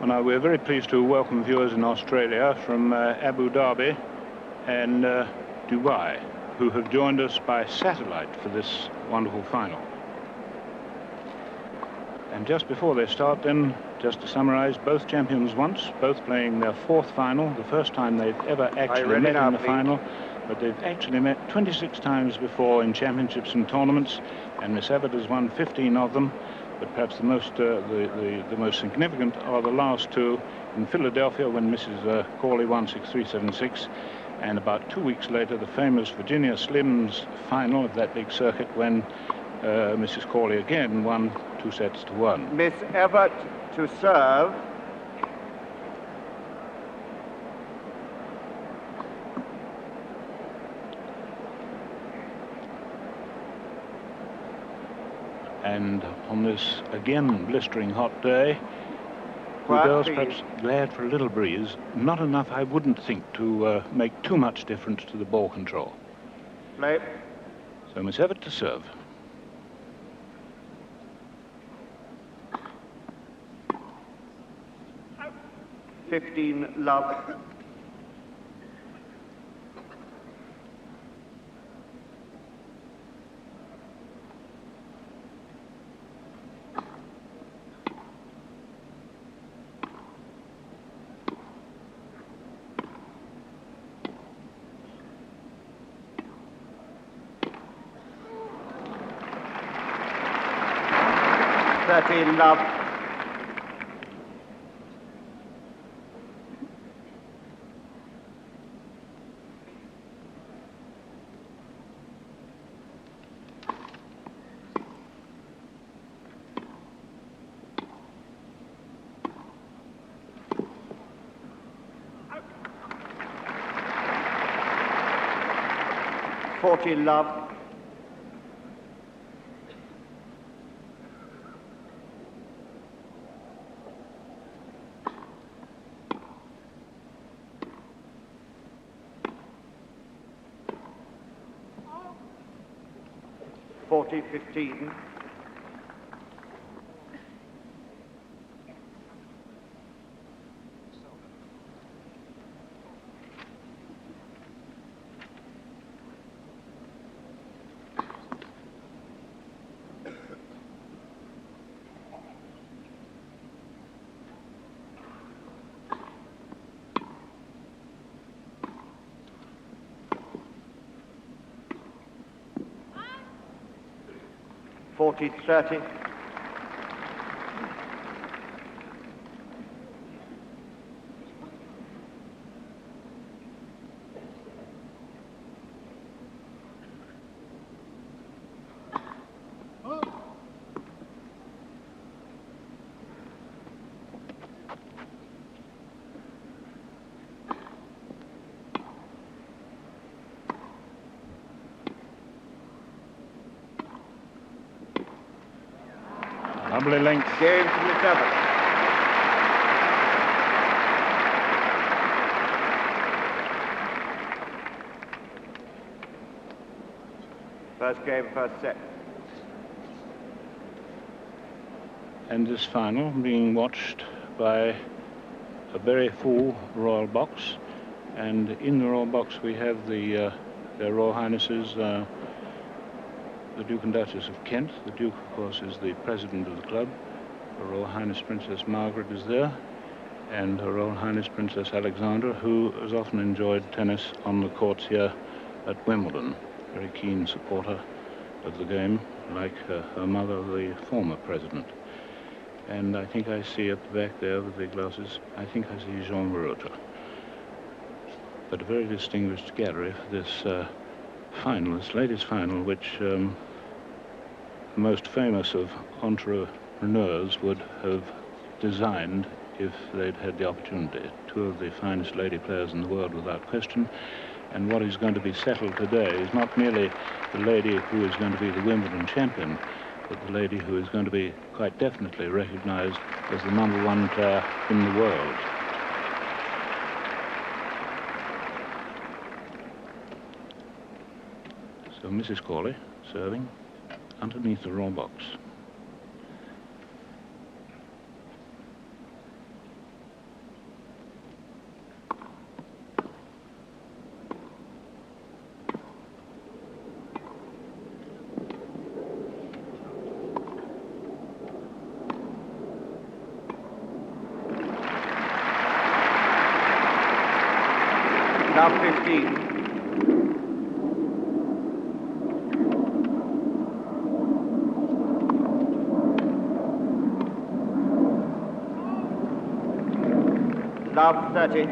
Well, now, we're very pleased to welcome viewers in Australia from Abu Dhabi and Dubai, who have joined us by satellite for this wonderful final. And just before they start, then, just to summarize, both champions once, both playing their fourth final, the first time they've ever actually met in the final, but they've actually met 26 times before in championships and tournaments, and Miss Evert has won 15 of them. But perhaps the most significant are the last two in Philadelphia, when Mrs. Cawley won 6-3, 7-6, and about 2 weeks later the famous Virginia Slims final of that big circuit, when Mrs. Cawley again won 2-1. Miss Evert to serve. And on this, again, blistering hot day, the girls perhaps glad for a little breeze. Not enough, I wouldn't think, to make too much difference to the ball control. Play. So Miss Evert to serve. (15-love). (13-love). (14-love). (15). (30). Lovely length. Game to Miss Evert. First game, first set. And this final being watched by a very full royal box, and in the royal box we have their Royal Highnesses, the Duke and Duchess of Kent. The Duke, of course, is the president of the club. Her Royal Highness Princess Margaret is there, and Her Royal Highness Princess Alexandra, who has often enjoyed tennis on the courts here at Wimbledon. Very keen supporter of the game, like her mother, the former president. And I think I see at the back there with the glasses, I think I see Jean Verota. But a very distinguished gallery for this final, this latest final, which the most famous of entrepreneurs would have designed if they'd had the opportunity. Two of the finest lady players in the world, without question. And what is going to be settled today is not merely the lady who is going to be the Wimbledon champion, but the lady who is going to be quite definitely recognized as the #1 player in the world. So Mrs. Cawley serving underneath the raw box. Love 15. Love 30.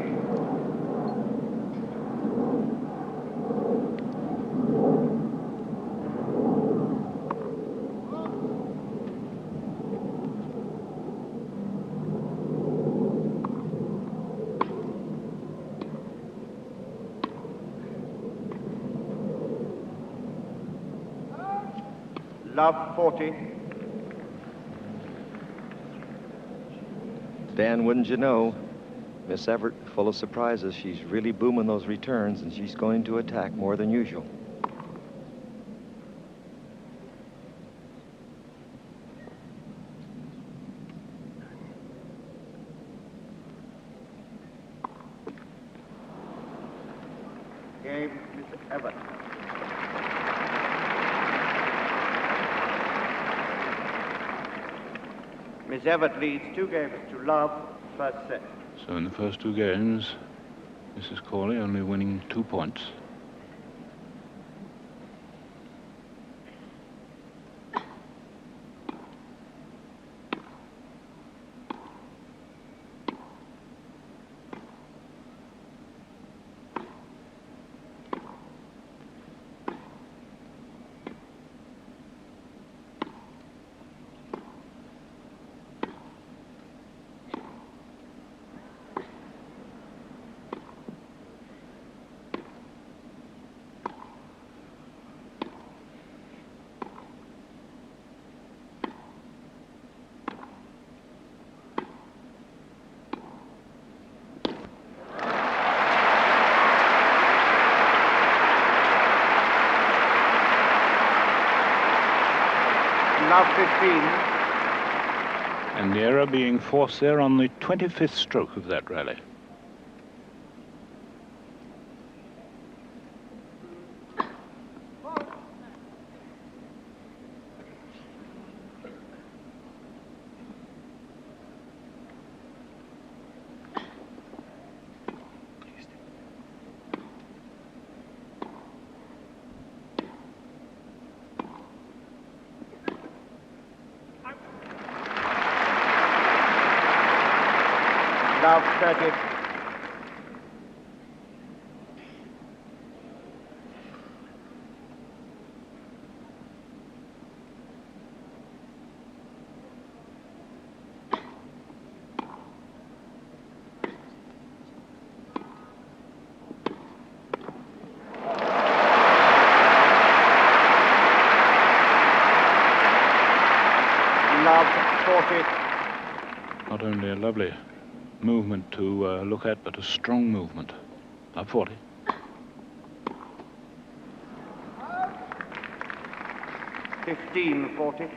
Love 40. Dan, wouldn't you know, Miss Evert, full of surprises. She's really booming those returns, and she's going to attack more than usual. Game, Miss Evert. Miss Evert leads 2 games to love, first set. So in the first 2 games, Mrs. Corley only winning 2 points. Love 15. And the error being forced there on the 25th stroke of that rally. Love 30. Love 40. Not only a lovely movement to look at, but a strong movement. Love 40. $15.40.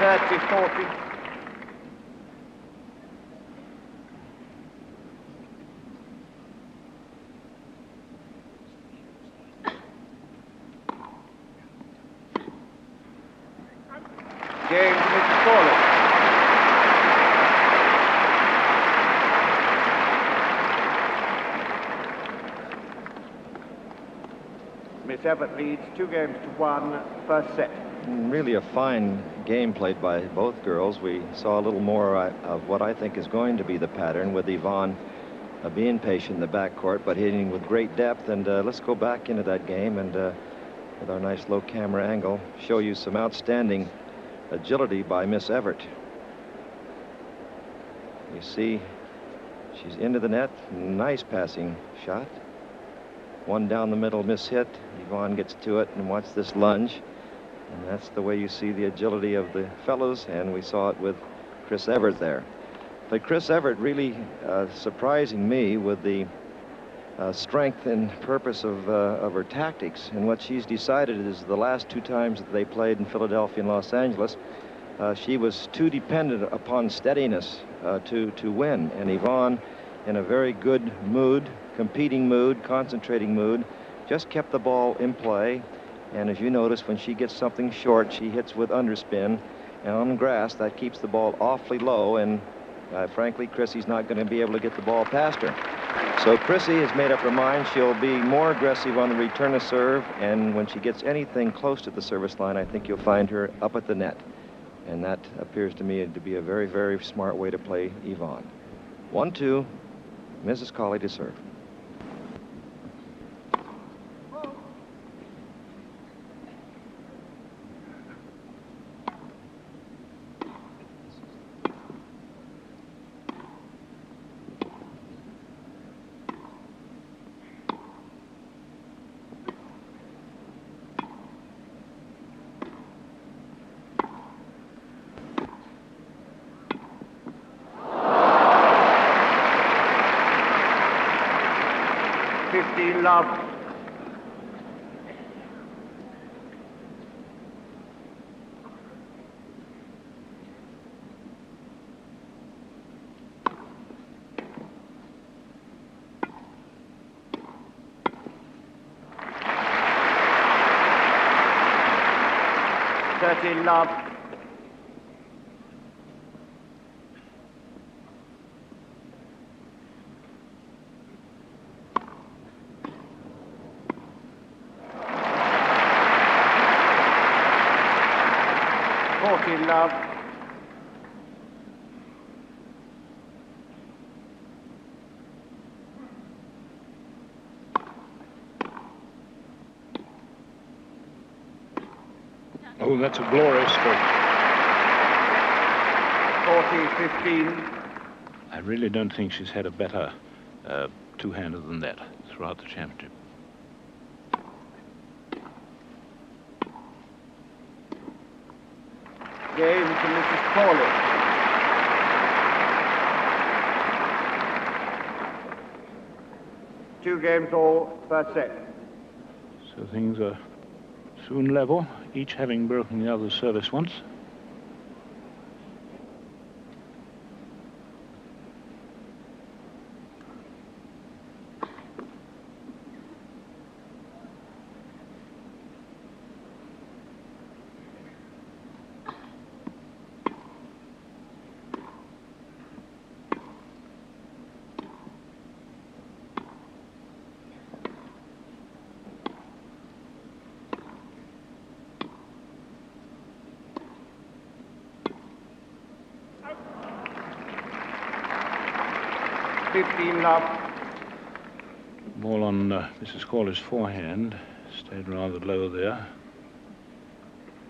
$30.40. Game, Mrs. Corley. Miss Evert leads 2 games to 1, first set. Really a fine game played by both girls. We saw a little more of what I think is going to be the pattern, with Evonne being patient in the backcourt, but hitting with great depth. And let's go back into that game and, with our nice low camera angle, show you some outstanding agility by Miss Evert. You see, she's into the net. Nice passing shot. One down the middle, miss-hit. Evonne gets to it, and watch this lunge. And that's the way you see the agility of the fellows, and we saw it with Chris Evert there. But Chris Evert really surprising me with the strength and purpose of her tactics. And what she's decided is the last 2 times that they played in Philadelphia and Los Angeles, she was too dependent upon steadiness to win. And Evonne, in a very good mood, competing mood, concentrating mood, just kept the ball in play. And as you notice, when she gets something short, she hits with underspin. And on grass, that keeps the ball awfully low. And frankly, Chrissy's not going to be able to get the ball past her. So Chrissy has made up her mind she'll be more aggressive on the return of serve. And when she gets anything close to the service line, I think you'll find her up at the net. And that appears to me to be a very, very smart way to play Evonne. 1-2, Mrs. Colley to serve. Love. Love. Love. Oh, that's a glorious stroke. 40-15. I really don't think she's had a better two-hander than that throughout the championship. Game to Mrs. Corley. Two games all, first set. So things are soon level, each having broken the other's service once. Love. Ball on Mrs. Corley's forehand, stayed rather low there.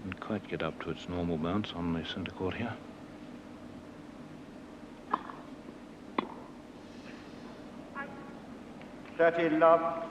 Didn't quite get up to its normal bounce on the centre court here. Love.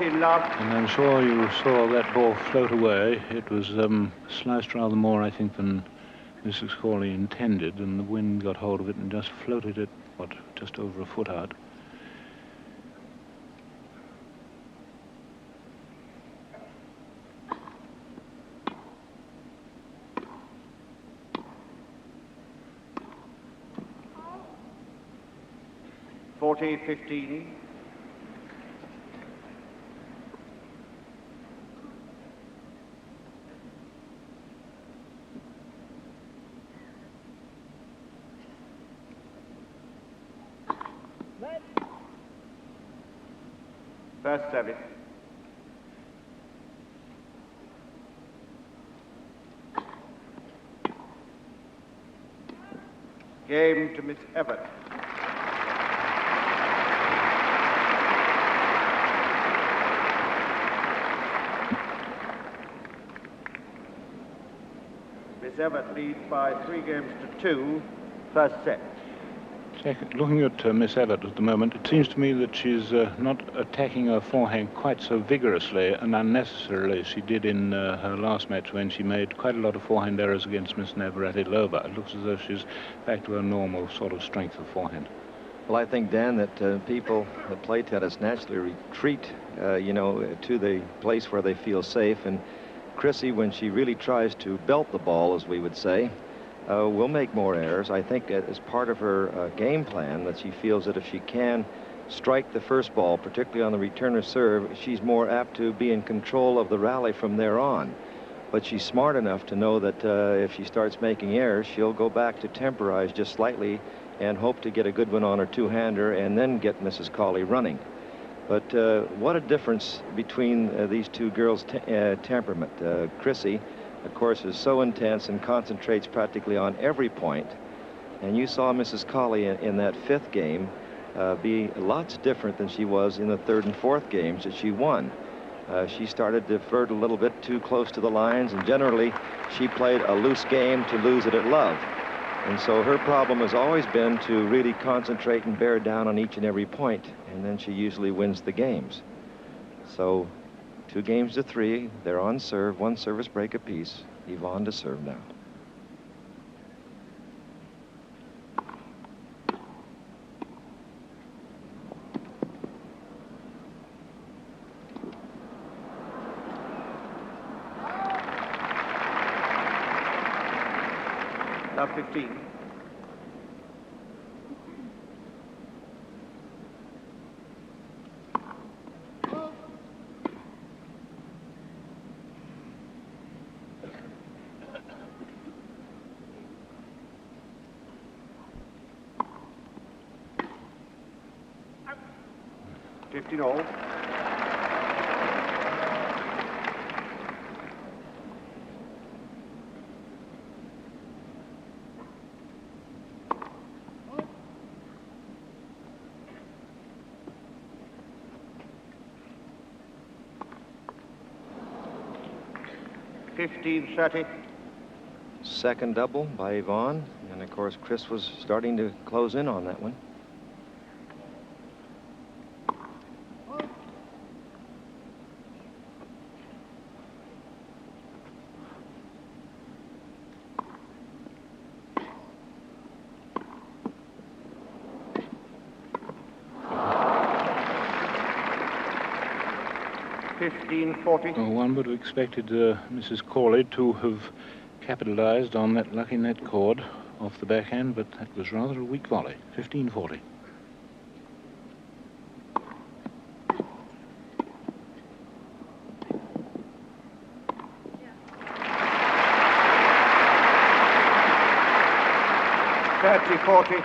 Love. And I'm sure you saw that ball float away. It was sliced rather more, I think, than Mrs. Corley intended, and the wind got hold of it and just floated it, what, just over a foot out. $40-15. First service. Game to Miss Evert. Miss Evert leads by 3 games to 2, first set. Looking at Miss Evert at the moment, it seems to me that she's not attacking her forehand quite so vigorously and unnecessarily as she did in her last match when she made quite a lot of forehand errors against Miss Navratilova. It looks as though she's back to her normal sort of strength of forehand. Well, I think, Dan, that people that play tennis naturally retreat, to the place where they feel safe. And Chrissy, when she really tries to belt the ball, as we would say, will make more errors. I think as part of her game plan that she feels that if she can strike the first ball, particularly on the returner serve, she's more apt to be in control of the rally from there on. But she's smart enough to know that if she starts making errors, she'll go back to temporize just slightly and hope to get a good one on her two-hander and then get Mrs. Cawley running. But what a difference between these two girls' temperament. Chrissy, of course, is so intense and concentrates practically on every point. And you saw Mrs. Cawley in that 5th game be lots different than she was in the 3rd and 4th games that she won. She started to flirt a little bit too close to the lines, and generally she played a loose game to lose it at love. And so her problem has always been to really concentrate and bear down on each and every point, and then she usually wins the games. So 2 games to 3, they're on serve, 1 service break apiece. Evonne to serve now. Now 15. All. $15-30. Second double by Evonne, and of course Chris was starting to close in on that one. Well, one would have expected Mrs. Cawley to have capitalized on that lucky net cord off the backhand, but that was rather a weak volley. 15-40. $30-40.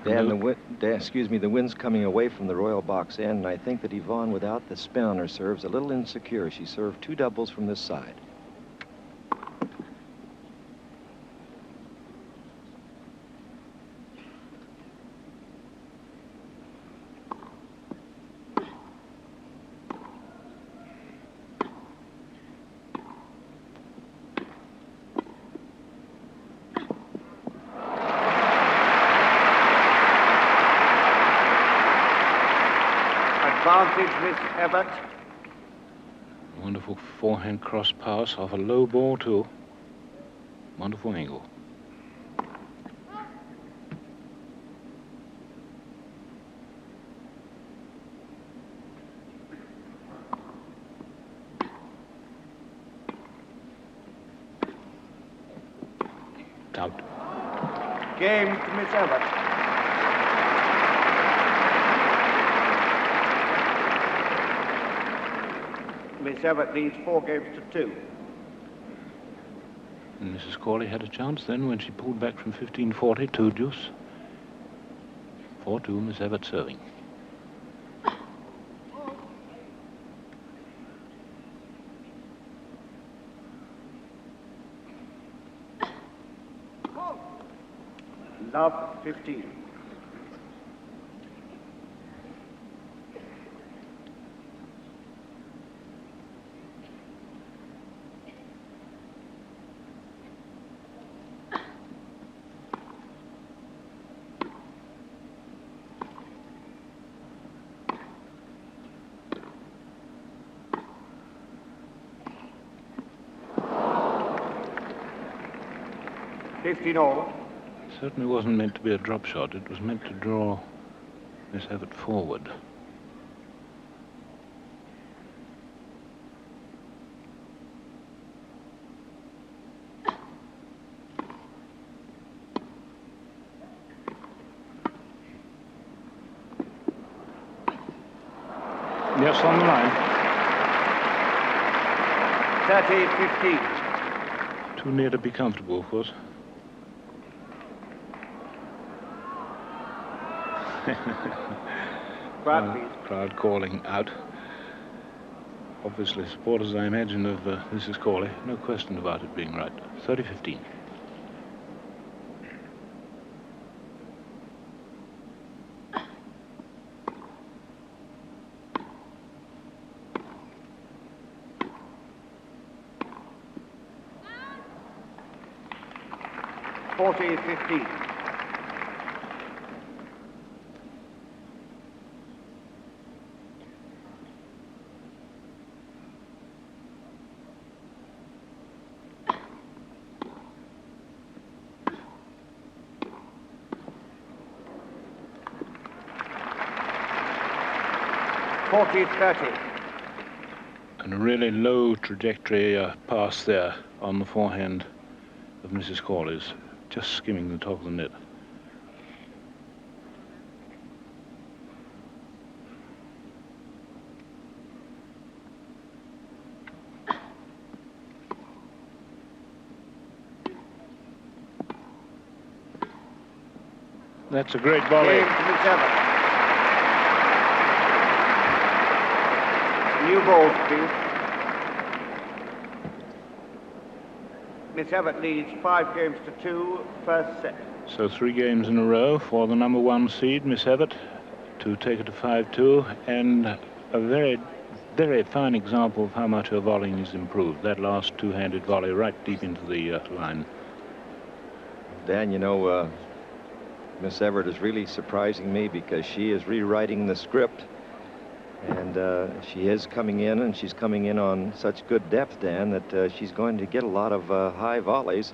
Dan, the wind's coming away from the royal box end, and I think that Evonne, without the spin on her serve, is a little insecure. She served 2 doubles from this side. Advantage, Miss Evert. Wonderful forehand cross pass off a low ball too. Wonderful angle. Out. Game to Miss Evert. Miss Miss Evert leads 4 games to 2. And Mrs. Corley had a chance then when she pulled back from 15-40 to deuce. 4-2, Miss Evert serving. Love 15. All. Certainly wasn't meant to be a drop shot. It was meant to draw Miss Evert forward. Yes, on the line. 30-15. Too near to be comfortable, of course. Crowd calling out. Obviously supporters, I imagine, of Mrs. Corley. No question about it being right. 30-15. And a really low trajectory pass there on the forehand of Mrs. Corley's, just skimming the top of the net. That's a great volley. New balls, please. Miss Evert leads 5 games to 2, first set. So 3 games in a row for the number 1 seed, Miss Evert, to take it to 5-2, and a very, very fine example of how much her volleying is improved. That last two-handed volley right deep into the line. Dan, you know, Miss Evert is really surprising me because she is rewriting the script. And she is coming in, and she's coming in on such good depth, Dan, that she's going to get a lot of high volleys.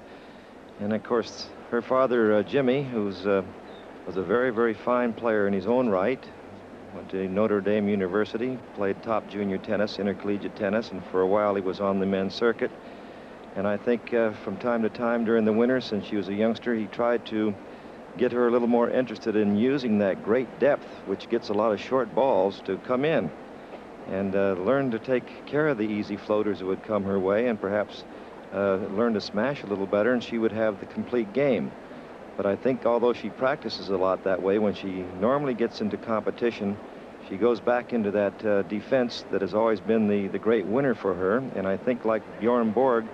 And, of course, her father, Jimmy, was a very, very fine player in his own right, went to Notre Dame University, played top junior tennis, intercollegiate tennis, and for a while he was on the men's circuit. And I think from time to time during the winter, since she was a youngster, he tried to get her a little more interested in using that great depth, which gets a lot of short balls, to come in and learn to take care of the easy floaters that would come her way, and perhaps learn to smash a little better, and she would have the complete game. But I think although she practices a lot that way, when she normally gets into competition, she goes back into that defense that has always been the great winner for her. And I think, like Bjorn Borg,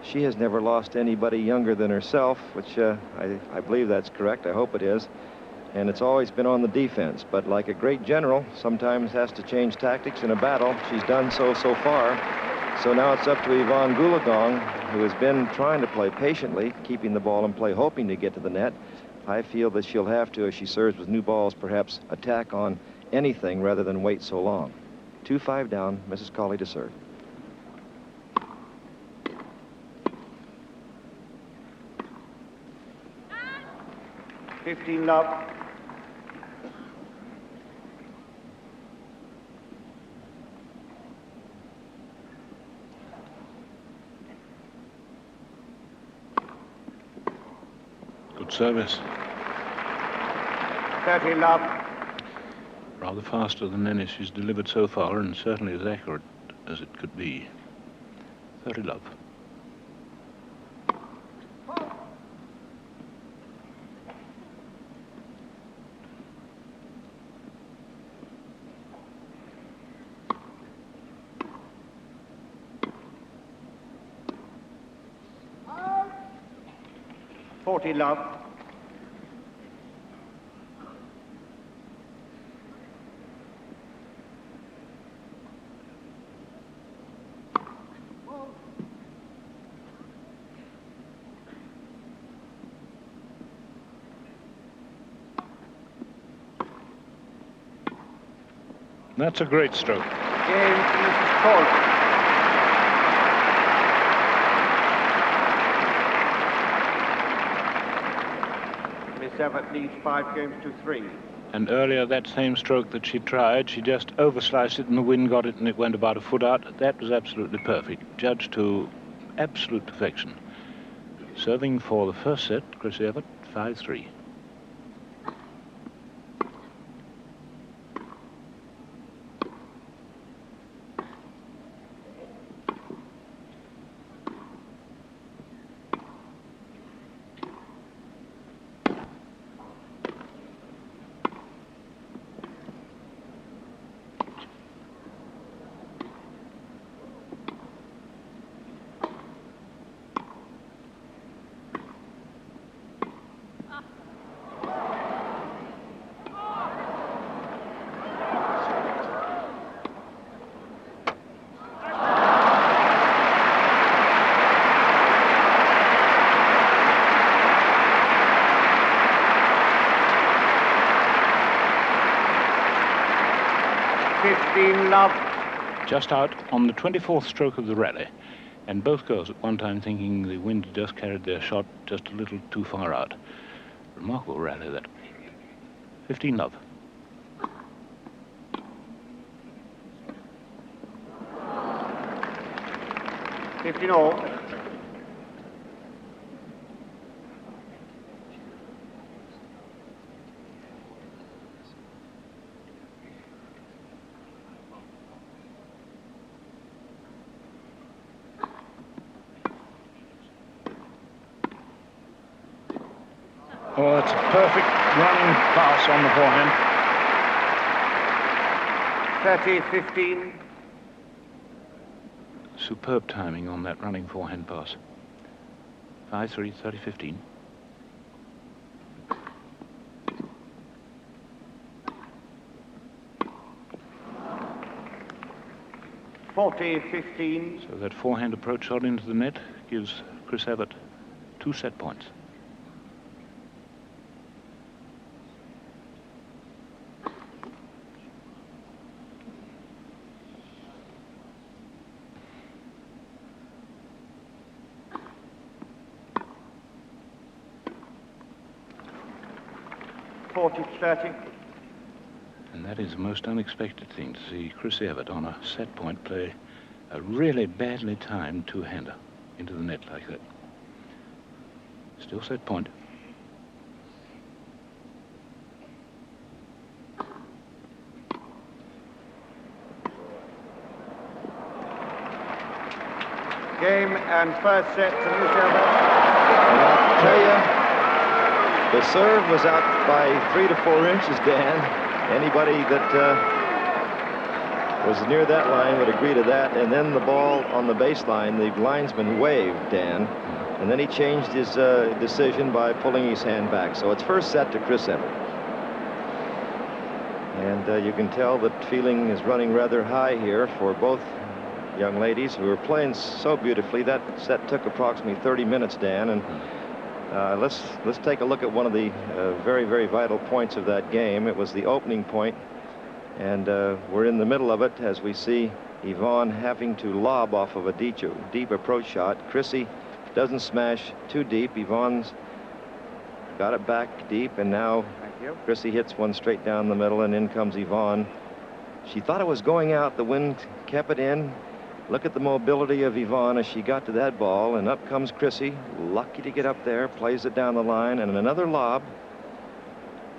she has never lost anybody younger than herself, which I believe that's correct. I hope it is. And it's always been on the defense. But like a great general, sometimes has to change tactics in a battle. She's done so far. So now it's up to Evonne Goolagong, who has been trying to play patiently, keeping the ball in play, hoping to get to the net. I feel that she'll have to, as she serves with new balls, perhaps attack on anything rather than wait so long. 2-5 down, Mrs. Corley to serve. Love. Good service. 30 love. Rather faster than any she's delivered so far, and certainly as accurate as it could be. 30 love. Love. That's a great stroke. Game Mrs. Cole. Evert leads 5 games to 3. And earlier, that same stroke that she tried, she just oversliced it and the wind got it and it went about a foot out. That was absolutely perfect, judged to absolute perfection. Serving for the first set, Chris Evert, 5-3. Love. Just out on the 24th stroke of the rally, and both girls at one time thinking the wind had just carried their shot just a little too far out. Remarkable rally, that. 15 love. All. Oh, it's a perfect running pass on the forehand. 30-15. Superb timing on that running forehand pass. 5-3, 30-15. So that forehand approach shot into the net gives Chris Evert 2 set points. And that is a most unexpected thing to see Chris Evert on a set point play a really badly timed two-hander into the net like that. Still set point. Game and first set to Miss Evert. I'll tell you, the serve was out by 3 to 4 inches, Dan. Anybody that was near that line would agree to that. And then the ball on the baseline, the linesman waved, Dan. And then he changed his decision by pulling his hand back. So it's first set to Chris Evert. And you can tell that feeling is running rather high here for both young ladies who are playing so beautifully. That set took approximately 30 minutes, Dan. And let's take a look at one of the very, very vital points of that game. It was the opening point, and we're in the middle of it as we see Evonne having to lob off of a deep approach shot. Chrissy doesn't smash too deep. Yvonne's got it back deep, and now Chrissy hits one straight down the middle, and in comes Evonne. She thought it was going out. The wind kept it in. Look at the mobility of Evonne as she got to that ball, and up comes Chrissy, lucky to get up there, plays it down the line, and another lob.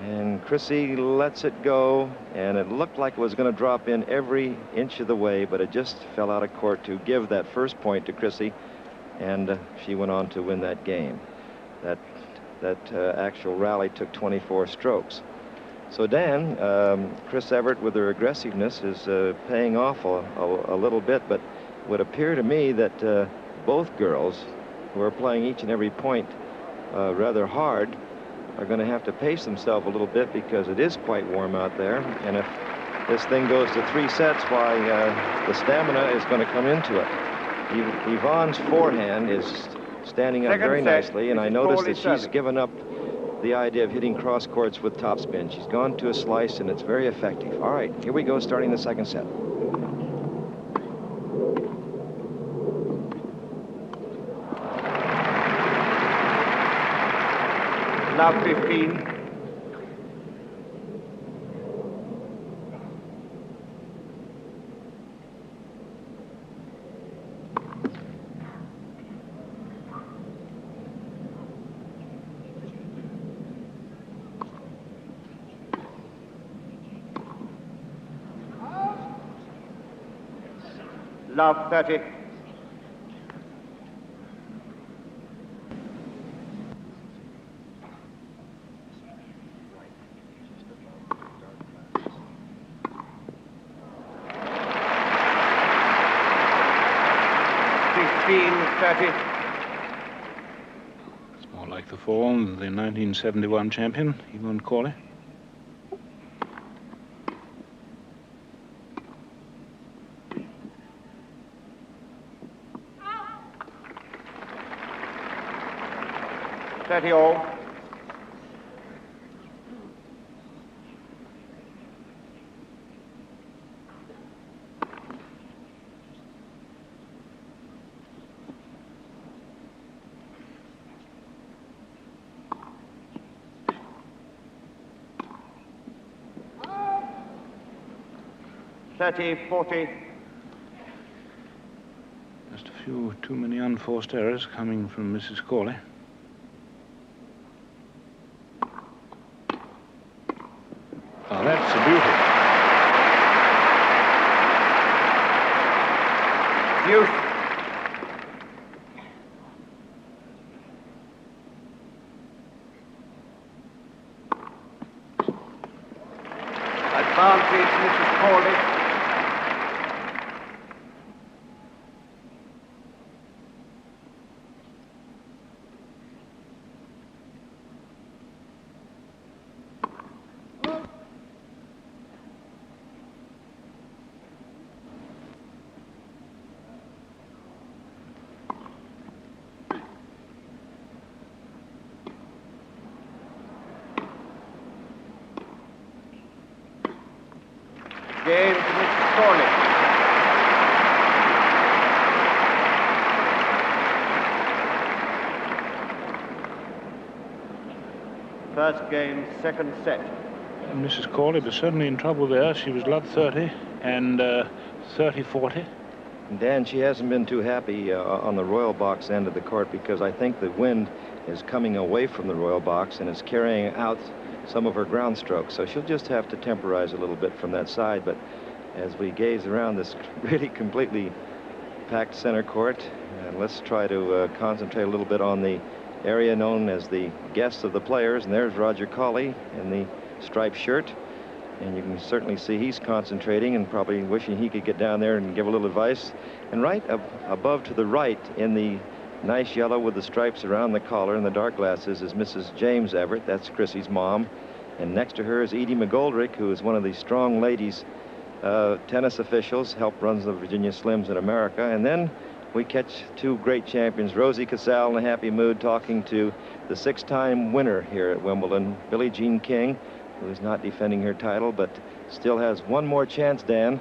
And Chrissy lets it go, and it looked like it was going to drop in every inch of the way, but it just fell out of court to give that first point to Chrissy, and she went on to win that game. That actual rally took 24 strokes. So Dan, Chris Evert with her aggressiveness is paying off a little bit, but it would appear to me that both girls who are playing each and every point rather hard are going to have to pace themselves a little bit because it is quite warm out there. And if this thing goes to 3 sets, why, the stamina is going to come into it. Evonne's forehand is standing up very nicely, and I noticed that she's given up the idea of hitting cross courts with topspin. She's gone to a slice, and it's very effective. All right, here we go, starting the second set. Love 15. Love 30. It's more like the form of the 1971 champion, Evonne Corley. All. $30-40. Just a few too many unforced errors coming from Mrs. Corley. Oh, that's a beauty. Youth. Advantage, Mrs. Corley. Game to Mrs. Corley. First game, second set. And Mrs. Corley was certainly in trouble there. She was love 30 and 30-40. Dan, she hasn't been too happy on the Royal Box end of the court because I think the wind is coming away from the Royal Box and is carrying out some of her ground strokes. So she'll just have to temporize a little bit from that side. But as we gaze around this really completely packed center court, let's try to concentrate a little bit on the area known as the guests of the players. And there's Roger Colley in the striped shirt. And you can certainly see he's concentrating and probably wishing he could get down there and give a little advice. And right above to the right in the nice yellow with the stripes around the collar and the dark glasses is Mrs. James Evert. That's Chrissy's mom. And next to her is Edie McGoldrick, who is one of the strong ladies tennis officials, helped runs the Virginia Slims in America. And then we catch two great champions, Rosie Casal in a happy mood, talking to the 6-time winner here at Wimbledon, Billie Jean King, who is not defending her title, but still has one more chance, Dan,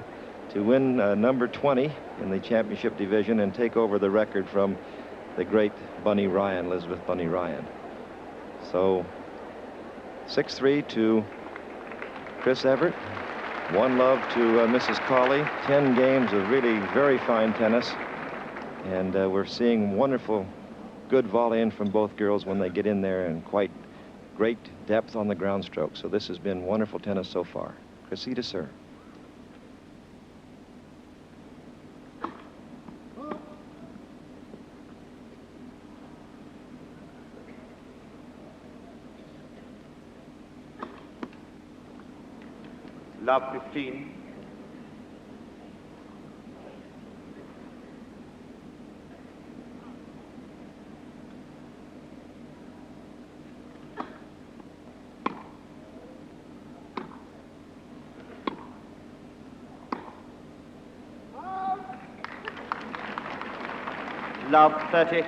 to win number 20 in the championship division and take over the record from the great Bunny Ryan, Elizabeth Bunny Ryan. So 6-3 to Chris Evert. 1 love to Mrs. Colley. 10 games of really very fine tennis. And we're seeing wonderful, good volleying from both girls when they get in there, and quite great depth on the ground stroke. So this has been wonderful tennis so far. Chrissy to serve. Love 15. Love 30.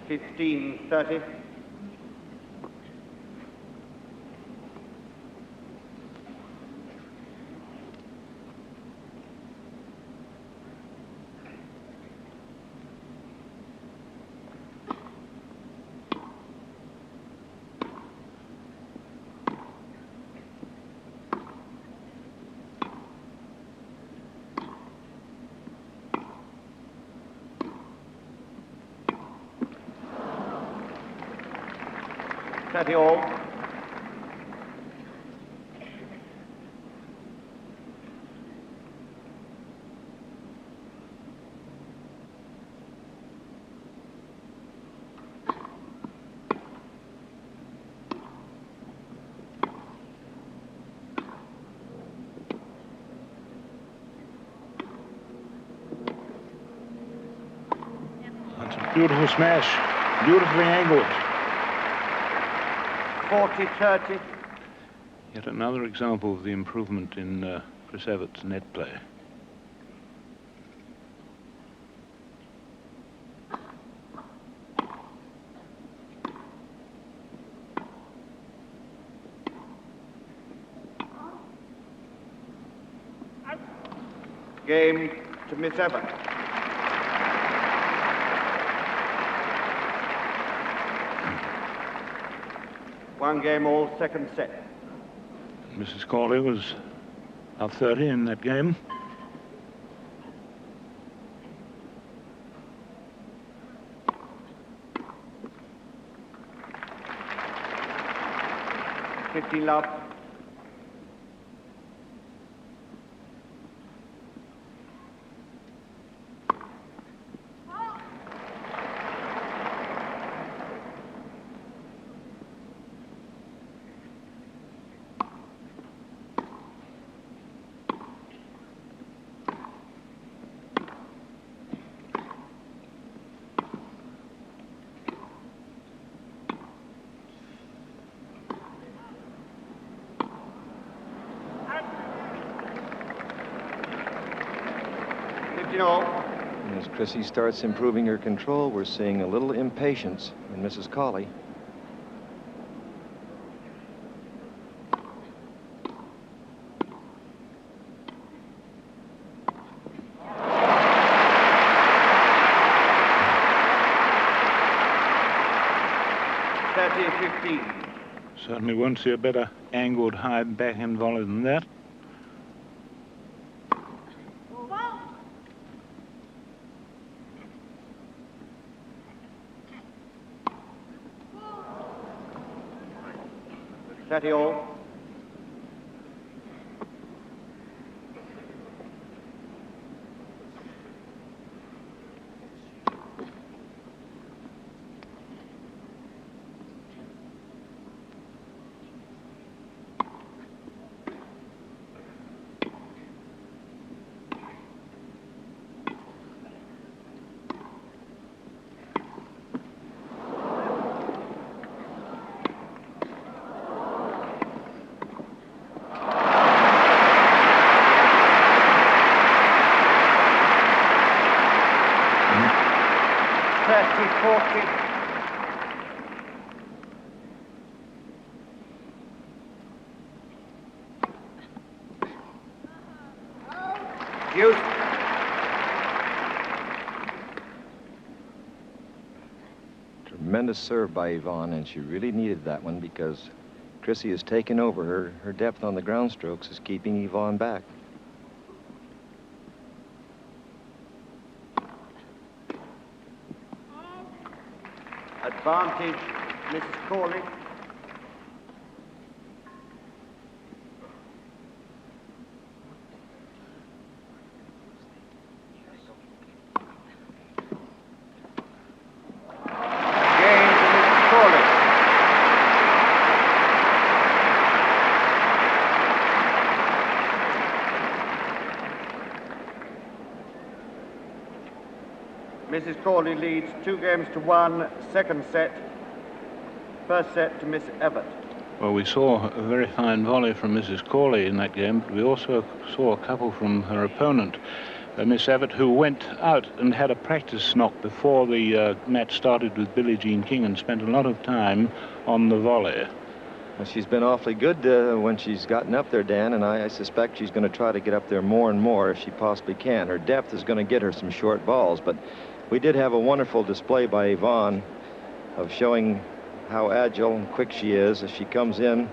Fifteen 30. All. That's a beautiful smash, beautifully angled. 40-30. Yet another example of the improvement in Chris Evert's net play. Game to Miss Evert. One game all, second set. Mrs. Corley was up 30 in that game. Love. As Chrissy starts improving her control, we're seeing a little impatience in Mrs. Colley. Certainly won't see a better angled high backhand volley than that. All. tremendous serve by Evonne, and she really needed that one because Chrissy has taken over. Her depth on the ground strokes is keeping Evonne back. Advantage, Mrs. Corley. Mrs. Corley leads 2-1, second set. First set to Miss Evert. Well, we saw a very fine volley from Mrs. Corley in that game, but we also saw a couple from her opponent, Miss Evert, who went out and had a practice knock before the match started with Billie Jean King and spent a lot of time on the volley. Well, she's been awfully good when she's gotten up there, Dan, and I suspect she's going to try to get up there more and more if she possibly can. Her depth is going to get her some short balls, but we did have a wonderful display by Evonne of showing how agile and quick she is as she comes in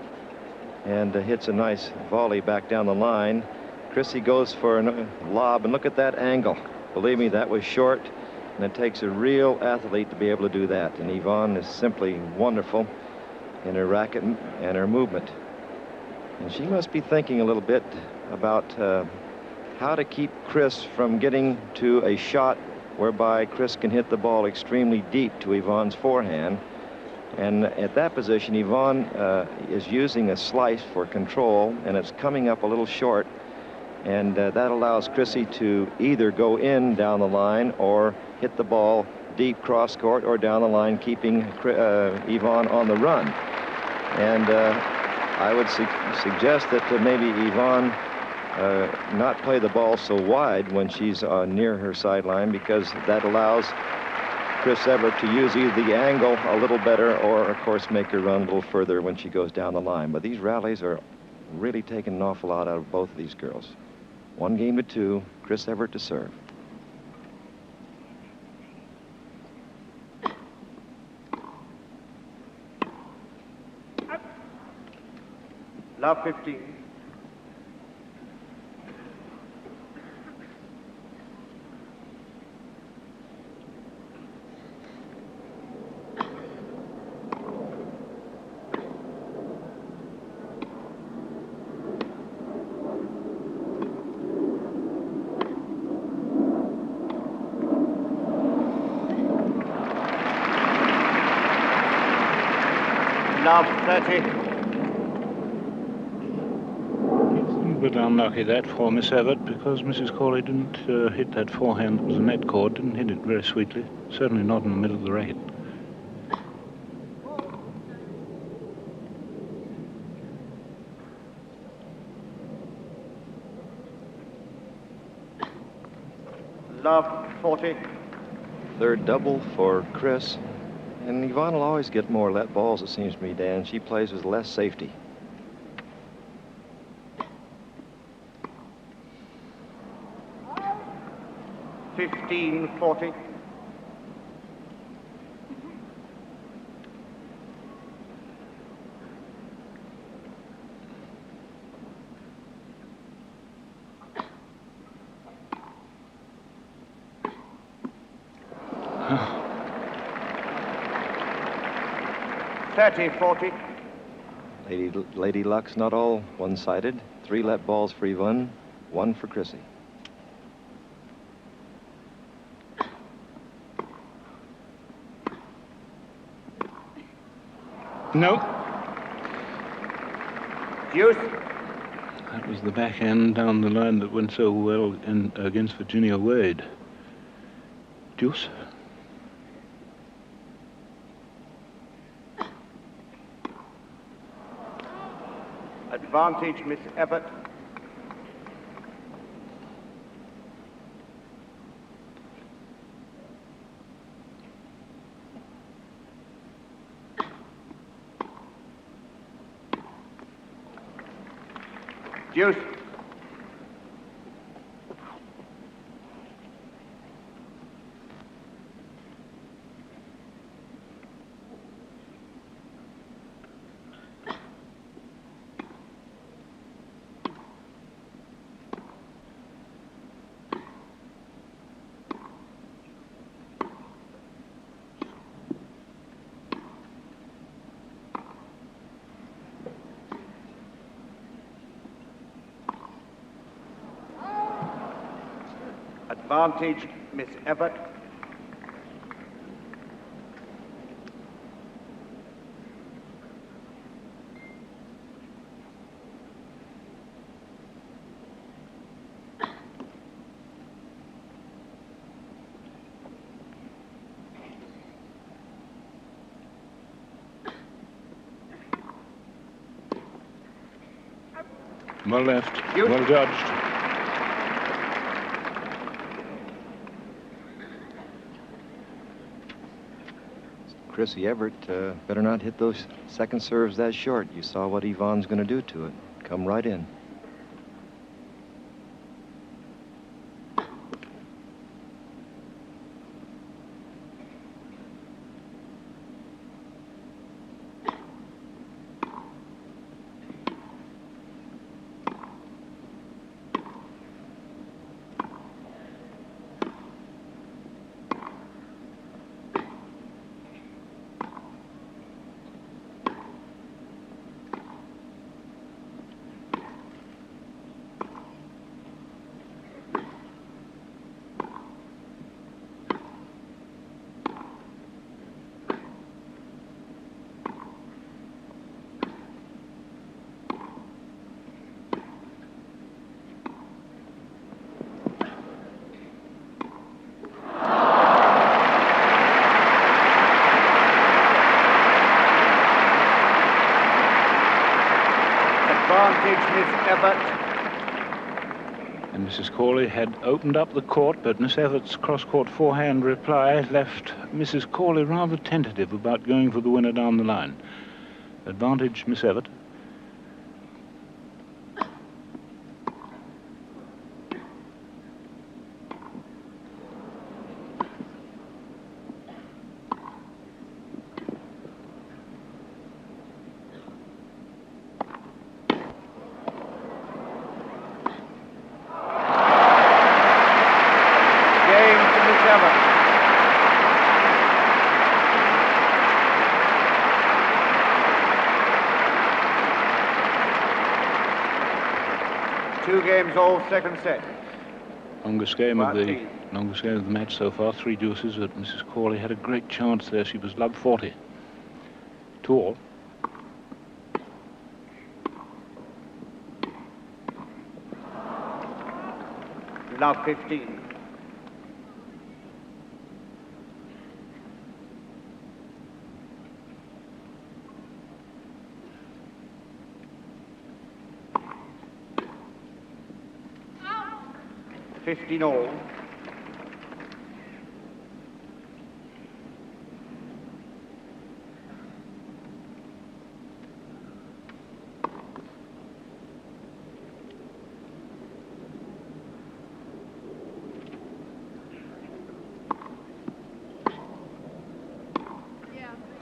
and hits a nice volley back down the line. Chrissy goes for a lob, and look at that angle. Believe me, that was short, and it takes a real athlete to be able to do that. And Evonne is simply wonderful in her racket and her movement. And she must be thinking a little bit about how to keep Chris from getting to a shot whereby Chris can hit the ball extremely deep to Evonne's forehand. And at that position, Evonne is using a slice for control, and it's coming up a little short. And that allows Chrissy to either go in down the line or hit the ball deep cross court or down the line, keeping Evonne on the run. And I would suggest that maybe Evonne not play the ball so wide when she's near her sideline, because that allows Chris Evert to use either the angle a little better or, of course, make her run a little further when she goes down the line. But these rallies are really taking an awful lot out of both of these girls. 1-2, Chris Evert to serve. Love 15. Love 30. A bit unlucky that for Miss Evert, because Mrs. Corley didn't hit that forehand. It was a net cord, didn't hit it very sweetly. Certainly not in the middle of the racket. Love 40. Third double for Chris. And Evonne will always get more let balls, it seems to me, Dan. She plays with less safety. $15.40. $30.40. Lady Luck's not all one-sided. 3 let balls for Evonne, 1 for Chrissy. No. Deuce. That was the backhand down the line that went so well against Virginia Wade. Deuce. Advantage, Miss Evert. Deuce. Advantage, Miss Evert. Well left, well judged. Chrissy Evert better not hit those second serves that short. You saw what Evonne's going to do to it. Come right in. Advantage, Miss Evert. And Mrs. Corley had opened up the court, but Miss Evert's cross-court forehand reply left Mrs. Corley rather tentative about going for the winner down the line. Advantage, Miss Evert. Two games all, second set. Longest game of the match so far, 3 deuces, but Mrs. Corley had a great chance there. She was love 40. 2 all. Love 15. Out. 15 all.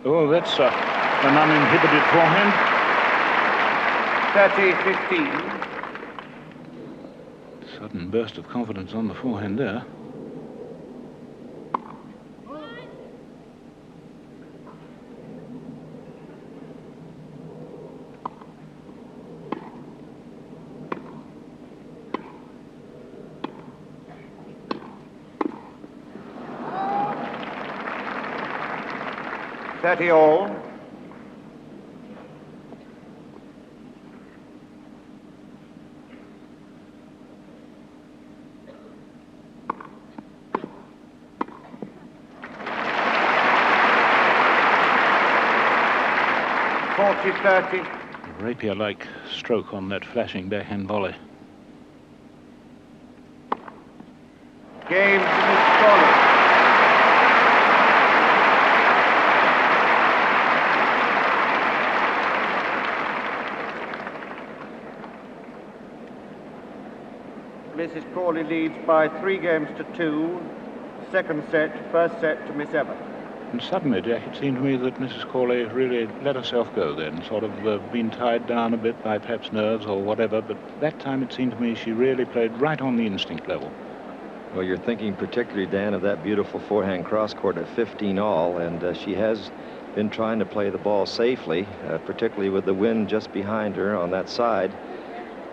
Oh, that's an uninhibited forehand. 30-15. Sudden burst of confidence on the forehand there. All. .40-30. Rapier-like stroke on that flashing backhand volley. Game to Miss Corley. Mrs. Corley leads by 3 games to 2. Second set, first set to Miss Evert. And suddenly, Jack, it seemed to me that Mrs. Corley really let herself go then, sort of been tied down a bit by perhaps nerves or whatever, but that time it seemed to me she really played right on the instinct level. Well, you're thinking particularly, Dan, of that beautiful forehand cross-court at 15 all, and she has been trying to play the ball safely, particularly with the wind just behind her on that side.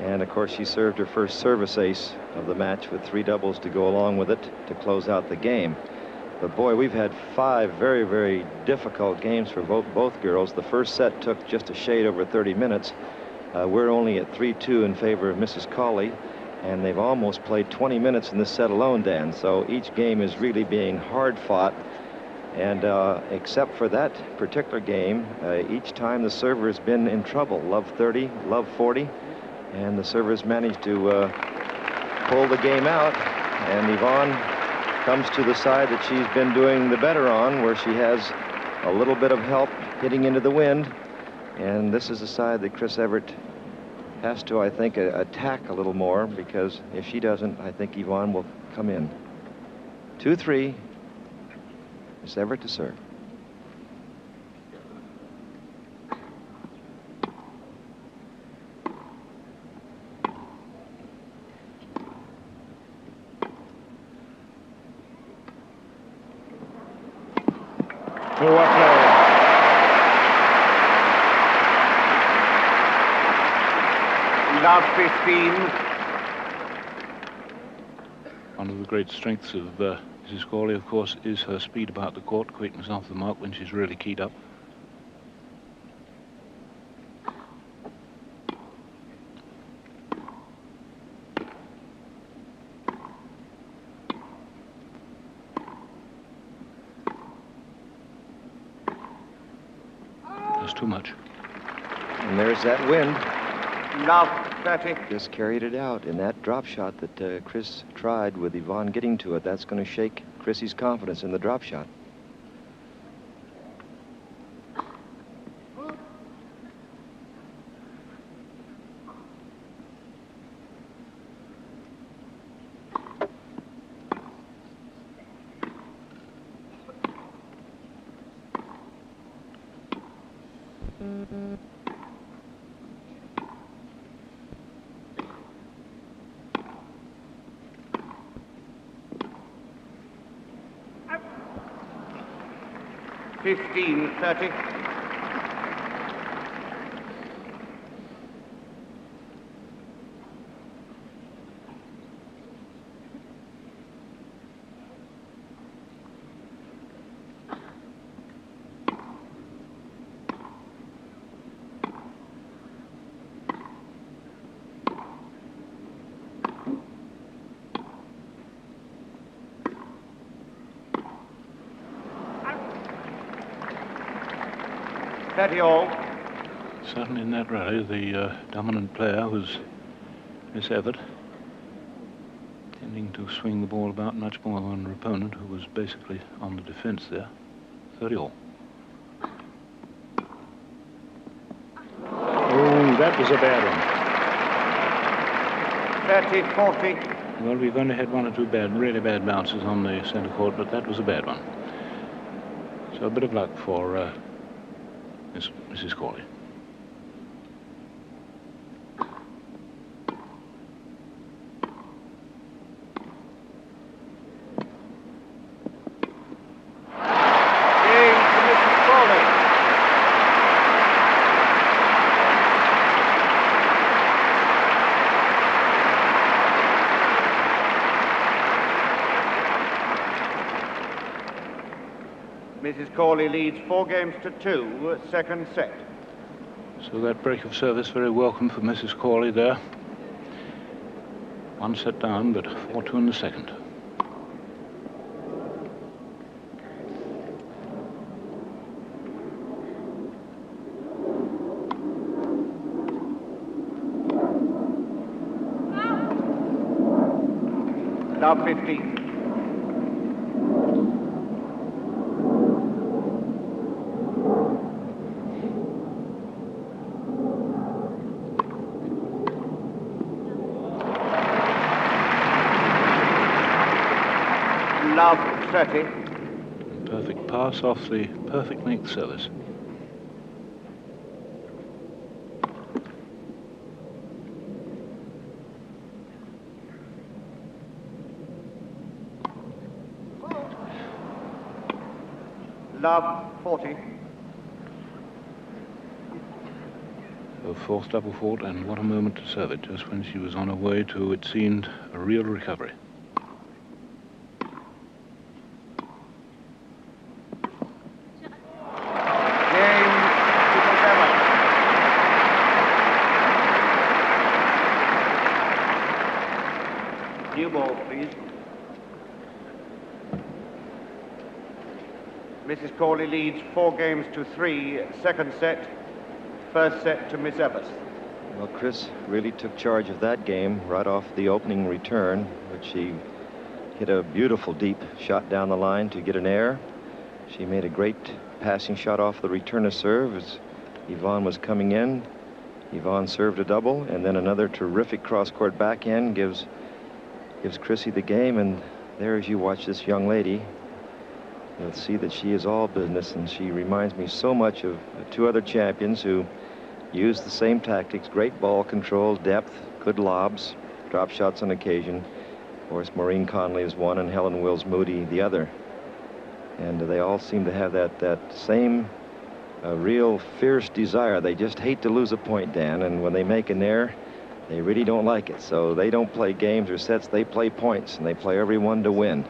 And, of course, she served her first service ace of the match with 3 doubles to go along with it to close out the game. But, boy, we've had 5 very, very difficult games for both girls. The first set took just a shade over 30 minutes. We're only at 3-2 in favor of Mrs. Cawley, and they've almost played 20 minutes in this set alone, Dan. So each game is really being hard fought. And except for that particular game, each time the server has been in trouble. Love 30, love 40. And the servers managed to pull the game out. And Evonne comes to the side that she's been doing the better on, where she has a little bit of help hitting into the wind. And this is the side that Chris Evert has to, I think, attack a little more, because if she doesn't, I think Evonne will come in. 2-3. Miss Evert to serve. Love 15. One of the great strengths of Mrs. Cawley, of course, is her speed about the court, quickness off the mark when she's really keyed up. That's too much. And there's that wind. Love 30. Just carried it out in that drop shot that Chris tried with Evonne getting to it. That's going to shake Chrissy's confidence in the drop shot. Fifteen, 30. All. Certainly in that rally, the dominant player was Miss Evert, tending to swing the ball about much more than her opponent, who was basically on the defense there. 30 all. Oh, that was a bad one. 30, 40. Well, we've only had 1 or 2 really bad bounces on the center court, but that was a bad one. So a bit of luck for Mrs. Cawley. Mrs. Cawley leads 4 games to 2, second set. So that break of service very welcome for Mrs. Cawley there. 1 set down, but 4-2 in the second. Love 15. Love 30. Perfect pass off the perfect length service. Love 40. her fourth double fault, and what a moment to serve it, just when she was on her way to, it seemed, a real recovery. New ball, please. Mrs. Corley leads 4-3, second set. First set to Miss Evert. Well, Chris really took charge of that game right off the opening return, which she hit a beautiful deep shot down the line to get an air. She made a great passing shot off the returner serve as Evonne was coming in. Evonne served a double, and then another terrific cross-court backhand gives Chrissy the game. And there, as you watch this young lady, you'll see that she is all business, and she reminds me so much of two other champions who used the same tactics: great ball control, depth, good lobs, drop shots on occasion. Of course, Maureen Conley is one, and Helen Wills Moody the other. And they all seem to have that same real fierce desire. They just hate to lose a point, Dan, and when they make an error, they really don't like it. So they don't play games or sets, they play points, and they play every one to win.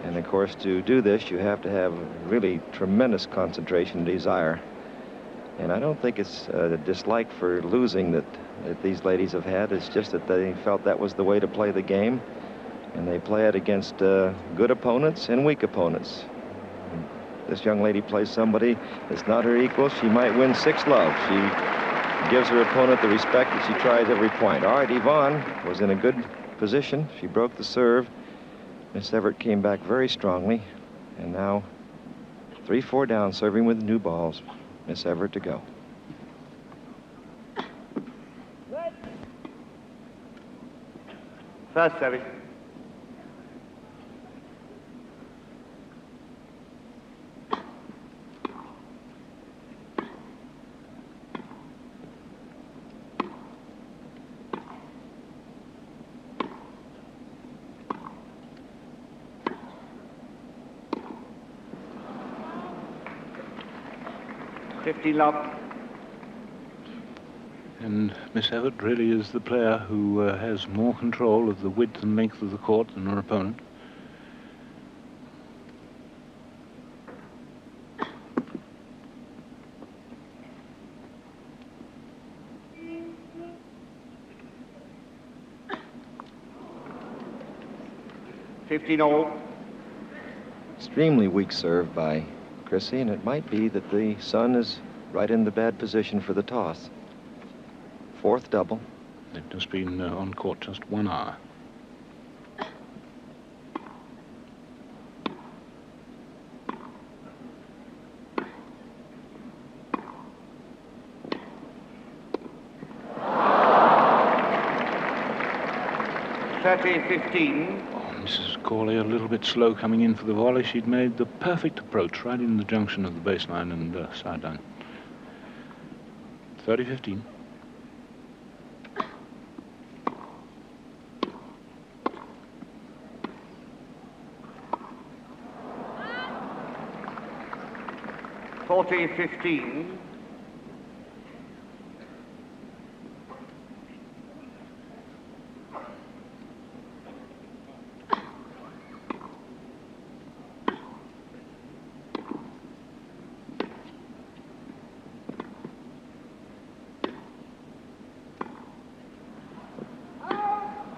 And of course, to do this, you have to have really tremendous concentration and desire. And I don't think it's a dislike for losing that these ladies have had. It's just that they felt that was the way to play the game. And they play it against good opponents and weak opponents. This young lady plays somebody that's not her equal. She might win 6-love. She gives her opponent the respect that she tries every point. All right, Evonne was in a good position. She broke the serve. Miss Evert came back very strongly. And now 3-4 down, serving with new balls. Miss Evert to go. First service. Love. And Miss Evert really is the player who has more control of the width and length of the court than her opponent. All. Extremely weak serve by Chrissy, and it might be that the sun is right in the bad position for the toss. Fourth double. They've just been on court just 1 hour. Mrs. Corley a little bit slow coming in for the volley. She'd made the perfect approach right in the junction of the baseline and side down. 30-15.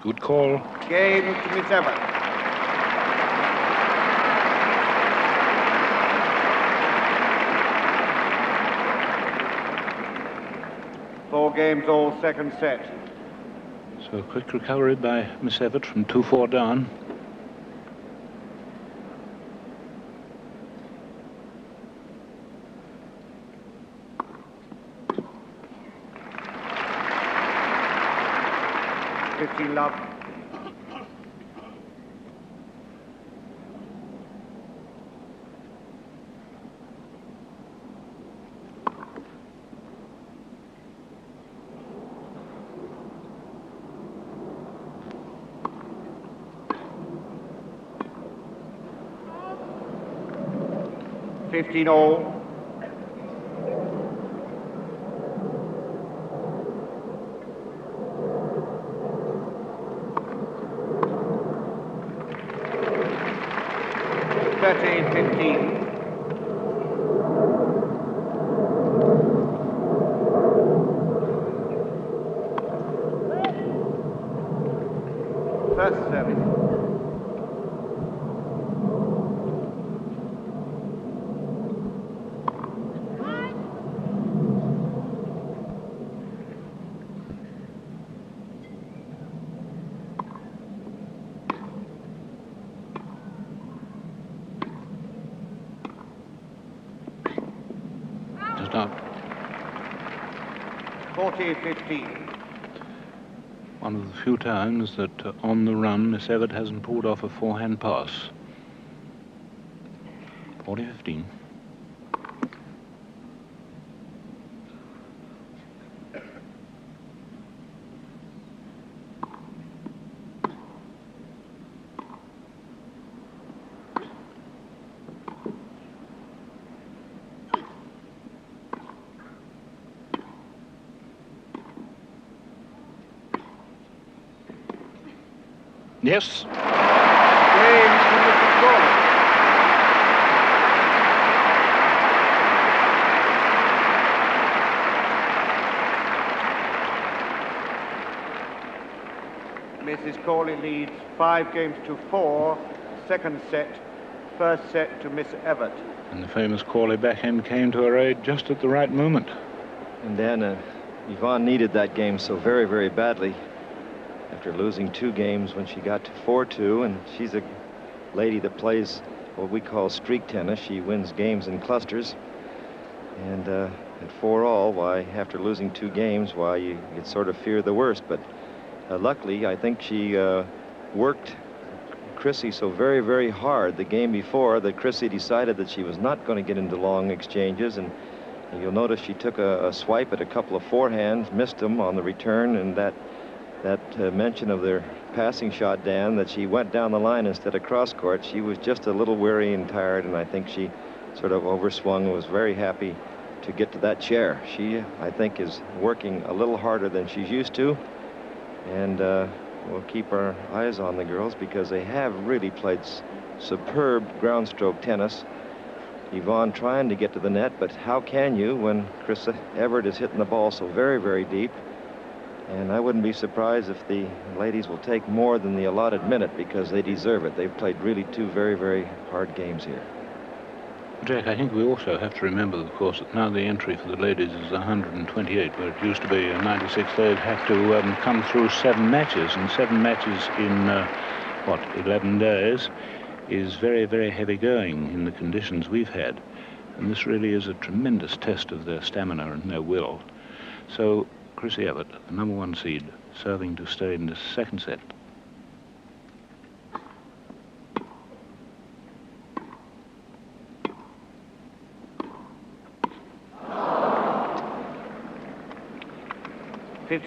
Good call. Game to Miss Evert. Four games all, second set. So a quick recovery by Miss Evert from 2-4 down. Love. All. 13-15. First service. Just out. 40-15. One of the few times that on the run, Miss Evert hasn't pulled off a forehand pass. 40-15. Yes. Game to Mrs. Crawley. Mrs. Crawley leads 5-4. Second set. First set to Miss Evert. And the famous Crawley backhand came to her aid just at the right moment. And then Evonne needed that game so very, very badly. After losing 2 games when she got to 4-2, and she's a lady that plays what we call streak tennis. She wins games in clusters. And at 4-all, why, after losing 2 games, why, you'd sort of fear the worst. But luckily, I think she worked Chrissy so very, very hard the game before that Chrissy decided that she was not going to get into long exchanges. And you'll notice she took a swipe at a couple of forehands, missed them on the return, and that mention of their passing shot, Dan, that she went down the line instead of cross court. She was just a little weary and tired, and I think she sort of overswung and was very happy to get to that chair. She, I think, is working a little harder than she's used to, and we'll keep our eyes on the girls because they have really played superb ground stroke tennis. Evonne trying to get to the net, but how can you when Chris Evert is hitting the ball so very, very deep? And I wouldn't be surprised if the ladies will take more than the allotted minute because they deserve it. They've played really 2 very, very hard games here. Jack, I think we also have to remember, of course, that now the entry for the ladies is 128, where it used to be 96. They'd have to come through 7 matches, and 7 matches in, 11 days is very, very heavy going in the conditions we've had. And this really is a tremendous test of their stamina and their will. So, Chrissy Evert, the #1 seed, serving to stay in the second set.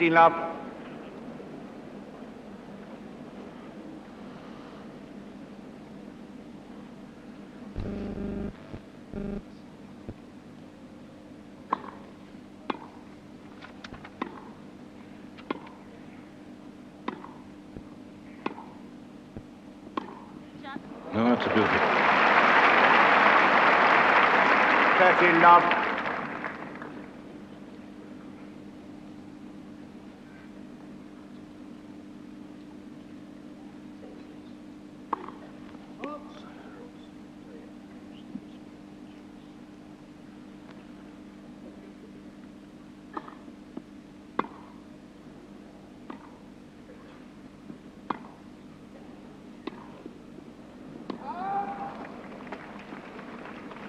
Love. No, that's a beauty. 13 love.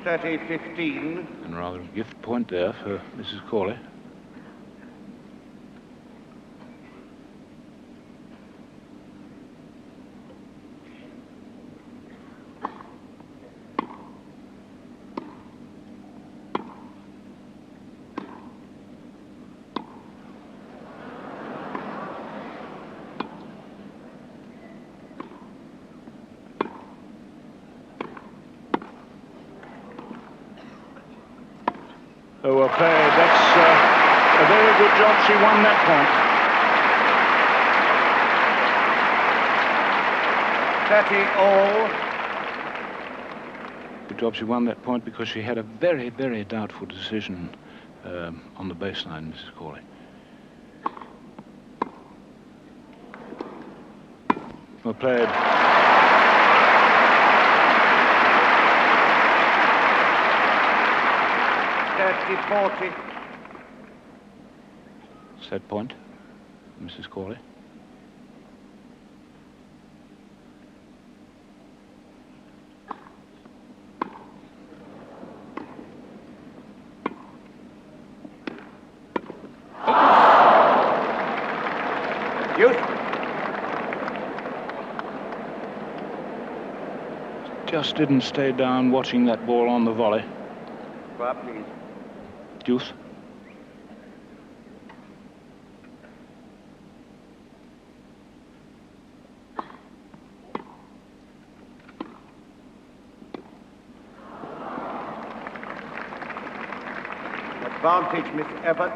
$30-15. And rather a gift point there for Mrs. Crawley. Oh, well played. That's a very good job. She won that point. 30 all. Good job she won that point because she had a very, very doubtful decision on the baseline, Mrs. Corley. Well played. .30-40. Set point, Mrs. Corley. Just didn't stay down watching that ball on the volley. Quiet, please. Deuce. Advantage, Miss Evert.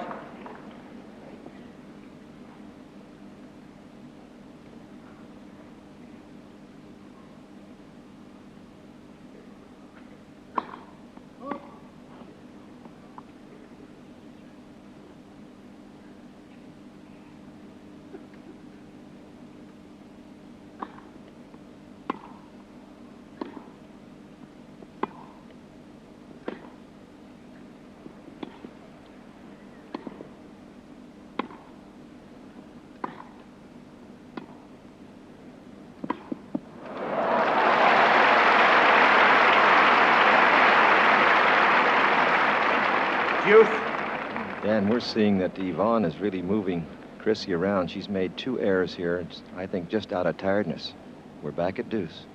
Dan, we're seeing that Evonne is really moving Chrissy around. She's made 2 errors here, I think just out of tiredness. We're back at deuce.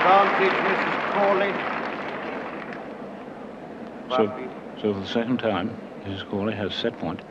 Advantage, Mrs. Corley. So for the second time, Mrs. Corley has set point.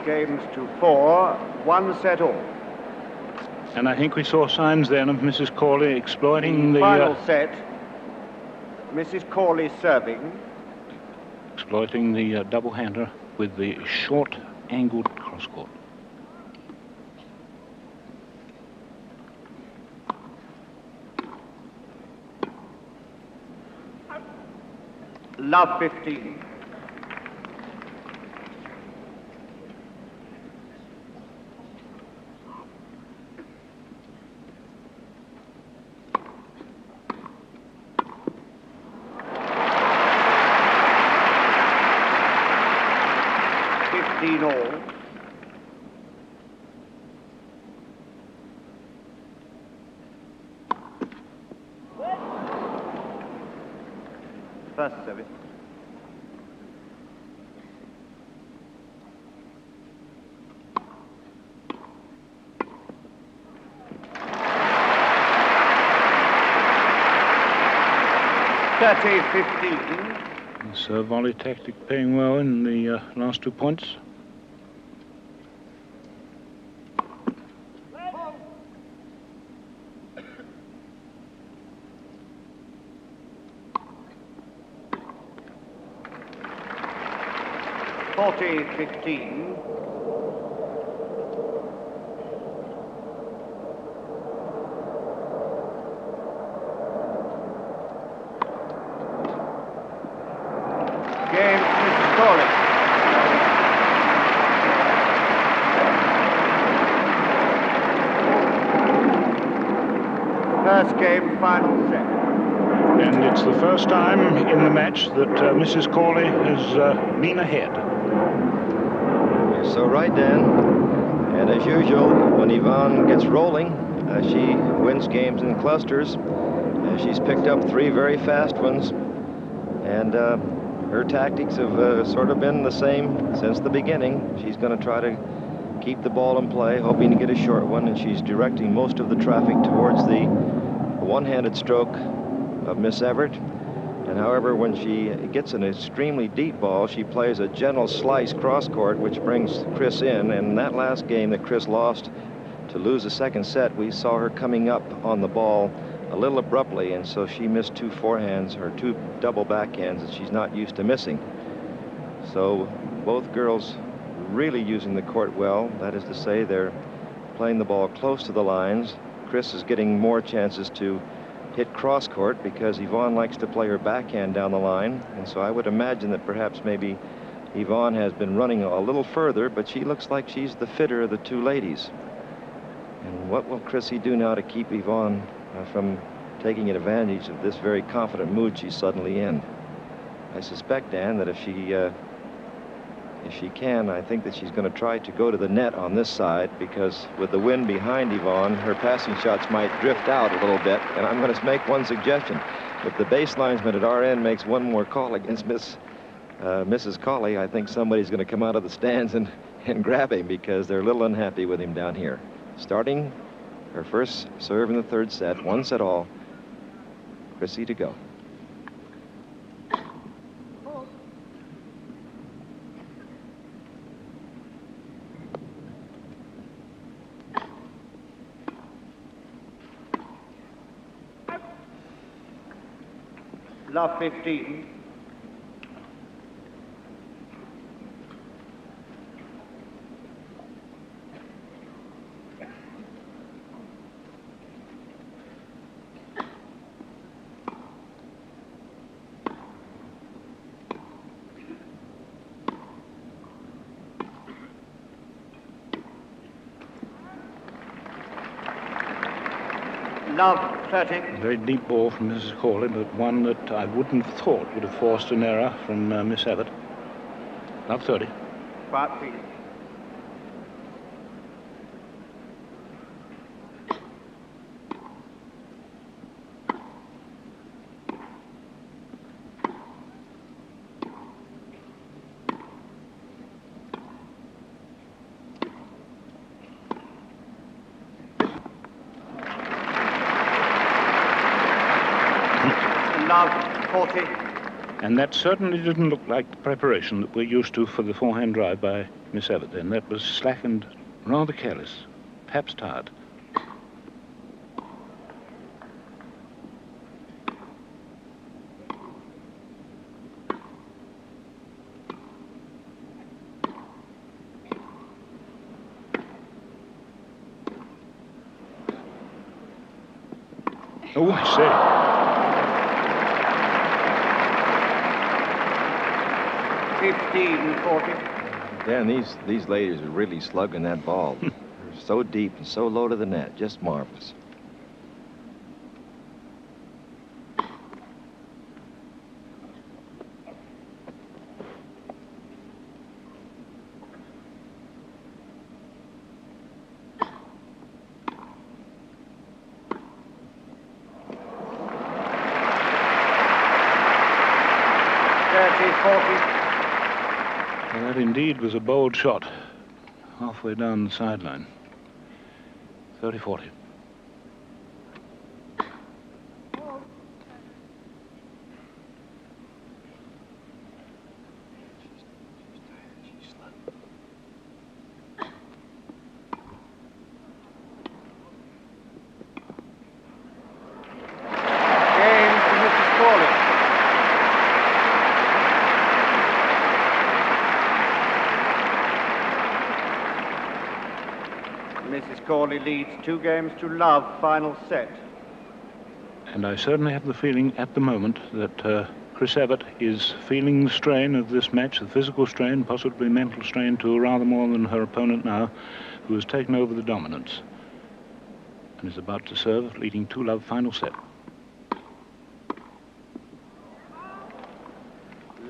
Games to 4, 1 set all. And I think we saw signs then of Mrs. Corley exploiting the final set. Mrs. Corley serving. Exploiting the double-hander with the short angled cross-court. Love 15. All. First service. .30-15. So volley tactic paying well in the last 2 points. 40-15. Game, Mrs. Corley. First game, final set. And it's the first time in the match that Mrs. Corley has been ahead. You're so right, Dan. And as usual, when Evonne gets rolling, she wins games in clusters. She's picked up 3 very fast ones. And her tactics have sort of been the same since the beginning. She's going to try to keep the ball in play, hoping to get a short one, and she's directing most of the traffic towards the one-handed stroke of Miss Evert. And however, when she gets an extremely deep ball, she plays a gentle slice cross-court, which brings Chris in. And in that last game that Chris lost to lose the second set, we saw her coming up on the ball a little abruptly, and so she missed 2 forehands or 2 double backhands that she's not used to missing. So both girls really using the court well. That is to say, they're playing the ball close to the lines. Chris is getting more chances to hit cross court because Evonne likes to play her backhand down the line. And so I would imagine that perhaps maybe Evonne has been running a little further, but she looks like she's the fitter of the 2 ladies. And what will Chrissy do now to keep Evonne from taking advantage of this very confident mood she's suddenly in? I suspect, Dan, that if she can, I think that she's going to try to go to the net on this side, because with the wind behind Evonne, her passing shots might drift out a little bit. And I'm going to make one suggestion. If the baselinesman at our end makes one more call against Mrs. Colley, I think somebody's going to come out of the stands and grab him, because they're a little unhappy with him down here. Starting her first serve in the 3rd set, 1-set-all. Chrissy to go. Love 15. Love 30. A very deep ball from Mrs. Corley, but one that I wouldn't have thought would have forced an error from Miss Evert. Love 30. Quiet, please. Love 40. And that certainly didn't look like the preparation that we're used to for the forehand drive by Miss Evert then. That was slack and rather careless, perhaps tired. Oh, I say. 15-40. Dan, these ladies are really slugging that ball. They're so deep and so low to the net. Just marvelous. Well, that indeed was a bold shot, halfway down the sideline. 30-40. Corley leads 2-love, final set. And I certainly have the feeling at the moment that Chris Evert is feeling the strain of this match, the physical strain, possibly mental strain too, rather more than her opponent now, who has taken over the dominance and is about to serve, leading 2-love, final set.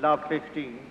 Love 15.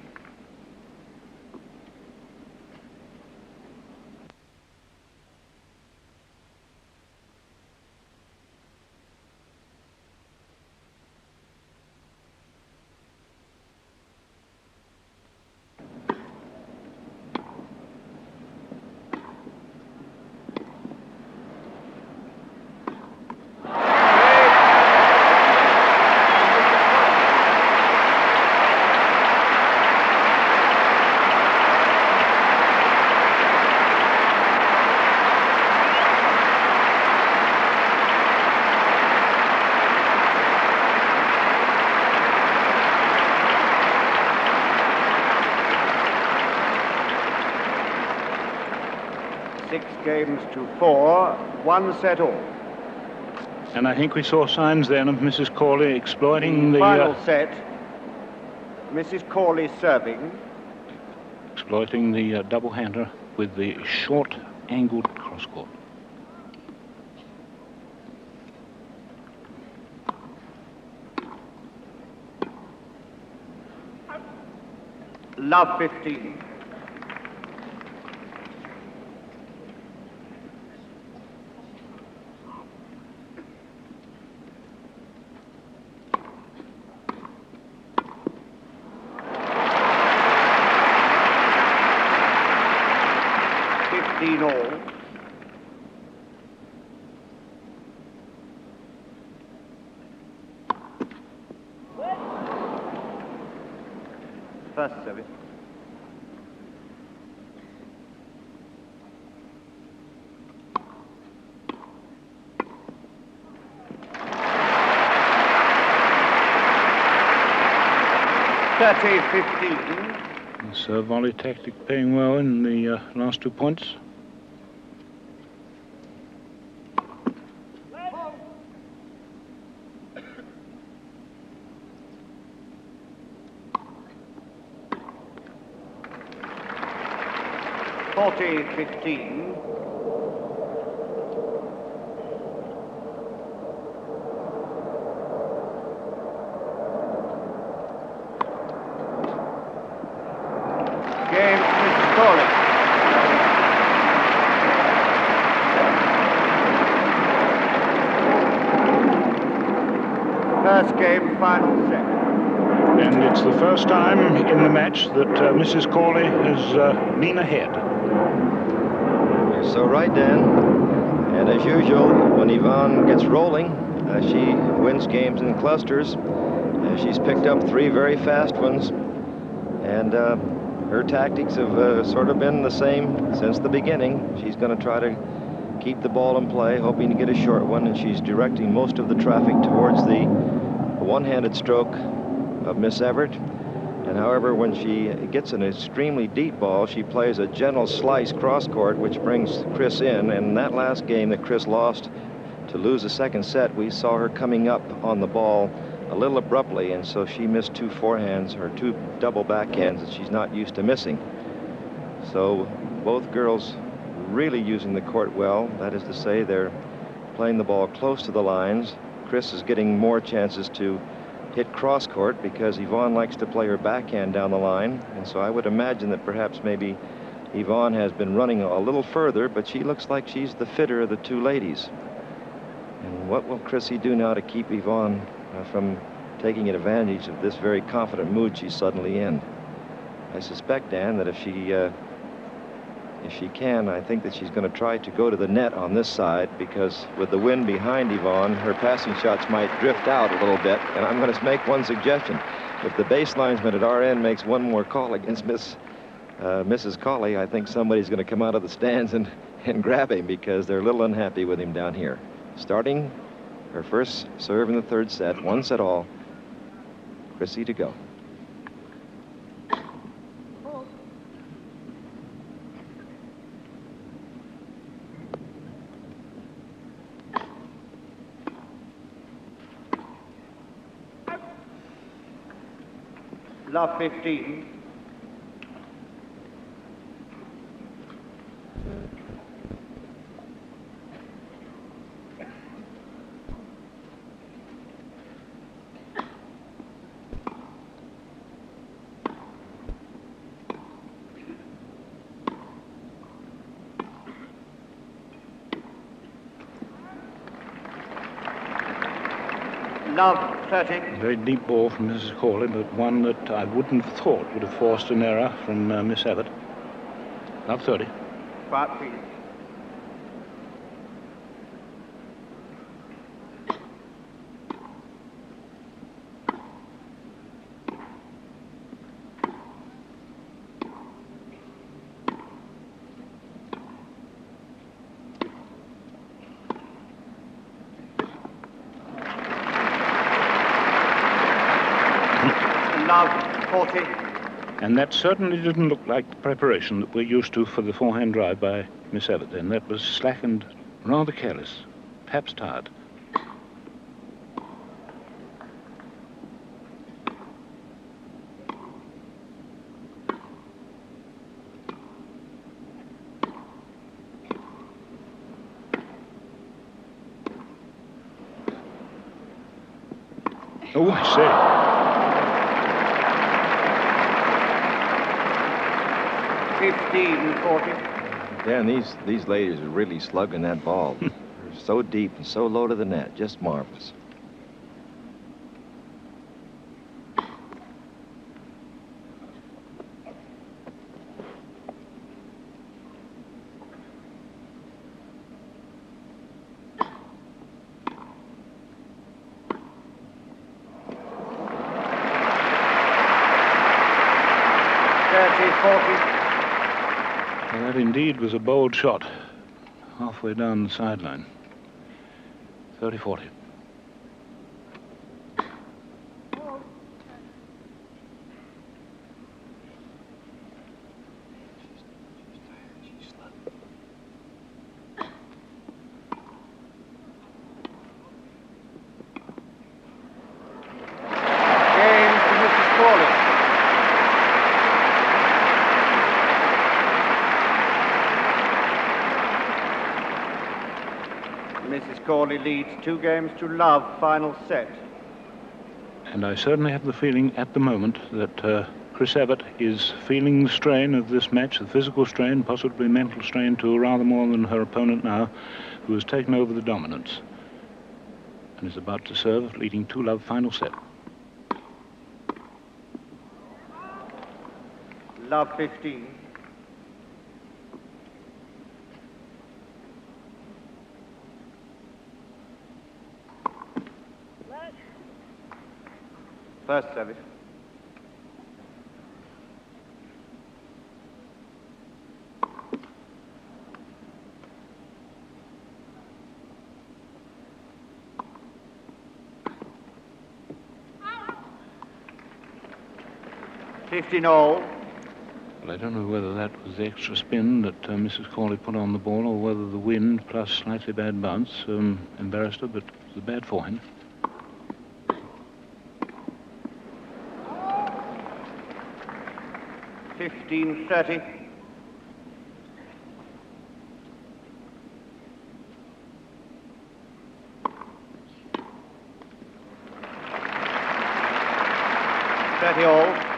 Games to 4, 1 set all. And I think we saw signs then of Mrs. Corley exploiting the final set. Mrs. Corley serving. Exploiting the double-hander with the short angled cross-court. Love 15. All. First service. The serve volley tactic paying well in the last 2 points. (40-15). Game Mrs. Corley. First game, final set. And it's the first time in the match that Mrs. Corley has been ahead. You're so right, Dan. And as usual, when Evonne gets rolling, she wins games in clusters. She's picked up 3 very fast ones. And her tactics have sort of been the same since the beginning. She's going to try to keep the ball in play, hoping to get a short one, and she's directing most of the traffic towards the one-handed stroke of Miss Evert. And however, when she gets an extremely deep ball, she plays a gentle slice cross-court, which brings Chris in. And that last game that Chris lost to lose the second set, we saw her coming up on the ball a little abruptly, and so she missed 2 forehands or 2 double backhands that she's not used to missing. So both girls really using the court well. That is to say, they're playing the ball close to the lines. Chris is getting more chances to hit cross court because Evonne likes to play her backhand down the line, and so I would imagine that perhaps maybe Evonne has been running a little further, but she looks like she's the fitter of the 2 ladies. And what will Chrissy do now to keep Evonne from taking advantage of this very confident mood she's suddenly in? I suspect, Dan, that if she can, I think that she's going to try to go to the net on this side, because with the wind behind Evonne, her passing shots might drift out a little bit. And I'm going to make one suggestion. If the base linesman at our end makes one more call against Mrs. Colley, I think somebody's going to come out of the stands and grab him, because they're a little unhappy with him down here. Starting her first serve in the 3rd set, 1 set all. Chrissy to go. Love 15. Love 30. Very deep ball from Mrs. Corley, but one that I wouldn't have thought would have forced an error from Miss Evert. Love 30. Quiet, please. Love 40. And that certainly didn't look like the preparation that we're used to for the forehand drive by Miss Evert. Then that was slack and rather careless, perhaps tired. Oh, I say. 15-40. Dan, these ladies are really slugging that ball. They're so deep and so low to the net. Just marvelous. Well, that indeed was a bold shot, halfway down the sideline. 30-40. Game to Mrs. Corley. Mrs. Corley leads 2-love, final set. And I certainly have the feeling at the moment that Chris Evert is feeling the strain of this match, the physical strain, possibly mental strain too, rather more than her opponent now, who has taken over the dominance and is about to serve, leading 2-love, final set. Love 15. First service. $15-all. Well, I don't know whether that was the extra spin that Mrs. Corley put on the ball, or whether the wind plus slightly bad bounce embarrassed her, but it was a bad forehand. $15-30. $30-all.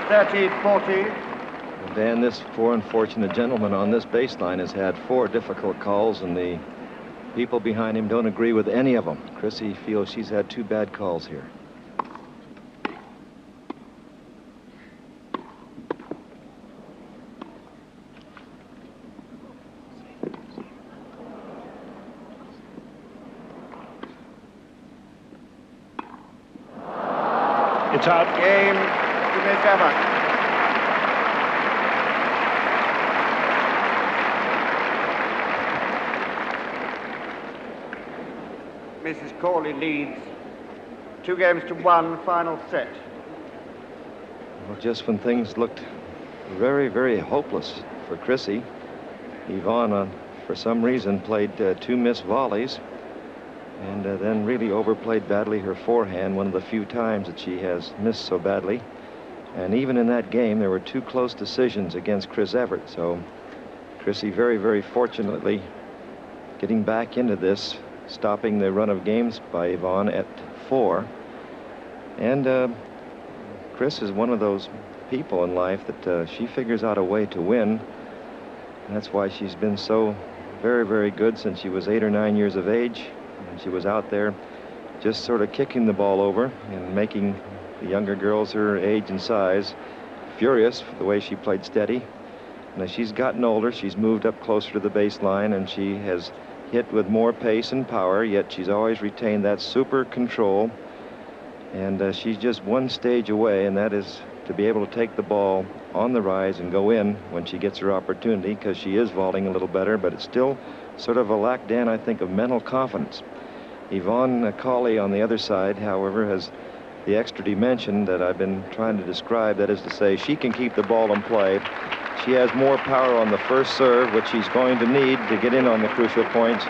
$30-40. Well, Dan, this poor unfortunate gentleman on this baseline has had 4 difficult calls, and the people behind him don't agree with any of them. Chrissy feels she's had 2 bad calls here. It's out. Game to Miss Evonne. Mrs. Corley leads 2-1 final set. Well, just when things looked very, very hopeless for Chrissy, Evonne, for some reason, played 2 missed volleys and then really overplayed badly her forehand, one of the few times that she has missed so badly. And even in that game, there were 2 close decisions against Chris Evert. So Chrissy very, very fortunately getting back into this, stopping the run of games by Evonne at 4. And Chris is one of those people in life that she figures out a way to win. And that's why she's been so very, very good since she was 8 or 9 years of age. And she was out there just sort of kicking the ball over and making the younger girls her age and size furious for the way she played steady. And as she's gotten older, she's moved up closer to the baseline, and she has hit with more pace and power, yet she's always retained that super control. And she's just one stage away, and that is to be able to take the ball on the rise and go in when she gets her opportunity, because she is volleying a little better, but it's still sort of a lack, Dan, I think, of mental confidence. Evonne Cawley on the other side, however, has the extra dimension that I've been trying to describe. That is to say, she can keep the ball in play. She has more power on the first serve, which she's going to need to get in on the crucial points.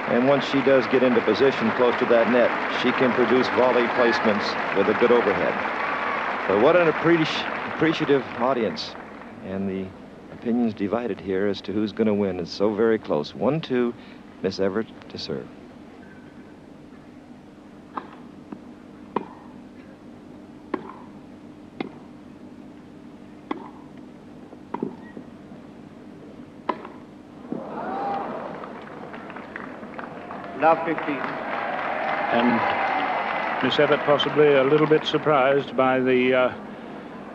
And once she does get into position close to that net, she can produce volley placements with a good overhead. But what an appreciative audience. And the opinions divided here as to who's going to win. It's so very close. 1-2, Miss Evert to serve. Love 15. And Miss Evert possibly a little bit surprised by the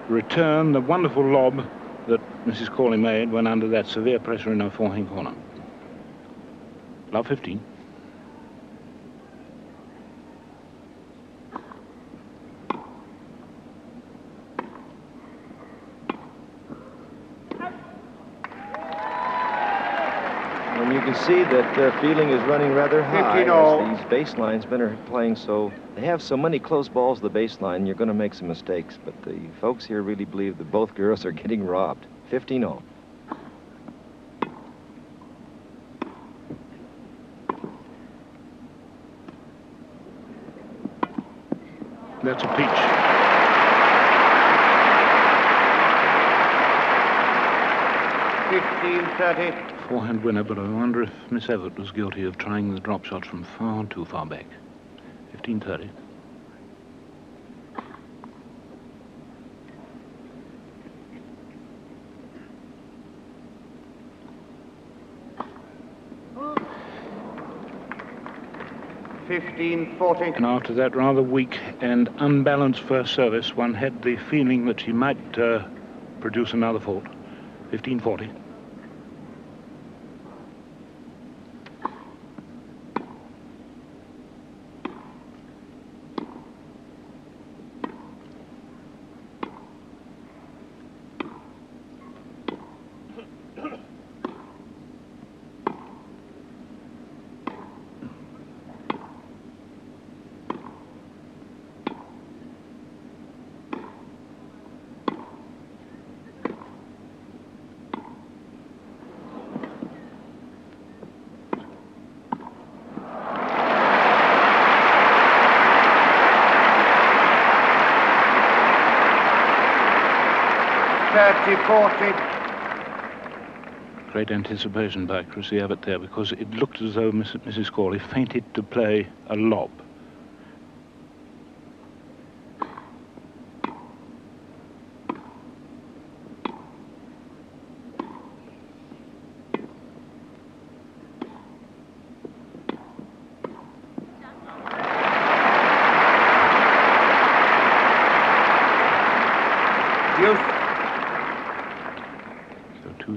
return, the wonderful lob that Mrs. Corley made when under that severe pressure in her forehand corner. Love 15. And you can see that their feeling is running rather high as these baselines are playing so. They have so many close balls to the baseline, you're going to make some mistakes. But the folks here really believe that both girls are getting robbed. 15-0. That's a peach. Forehand winner, but I wonder if Miss Evert was guilty of trying the drop shots from far too far back. 15-30. And after that rather weak and unbalanced first service, one had the feeling that she might produce another fault. 15-40. Great anticipation by Chrissy Evert there, because it looked as though Mrs. Corley fainted to play a lob.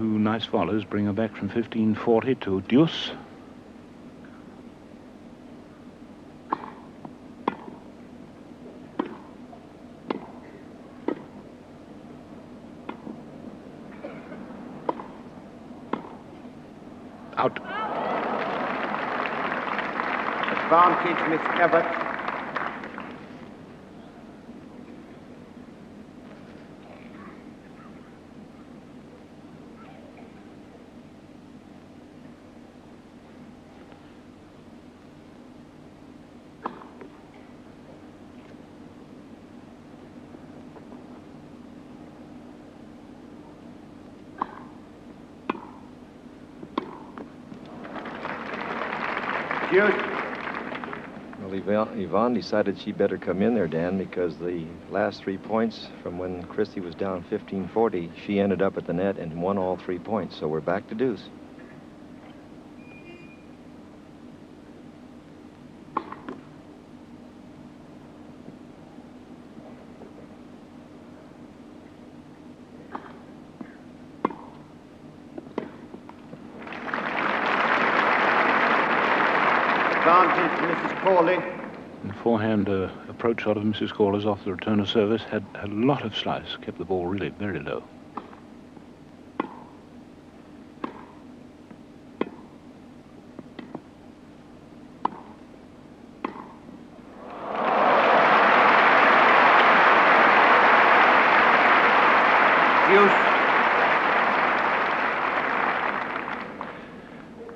Nice follows bring her back from 15-40 to deuce. Out. Advantage, Miss Evert. Well, Evonne decided she'd better come in there, Dan, because the last 3 points from when Christie was down 15-40, she ended up at the net and won all 3 points. So we're back to deuce. Advantage, Mrs. Corley. And forehand approach shot of Mrs. Caller's off the return of service had a lot of slice, kept the ball really very low.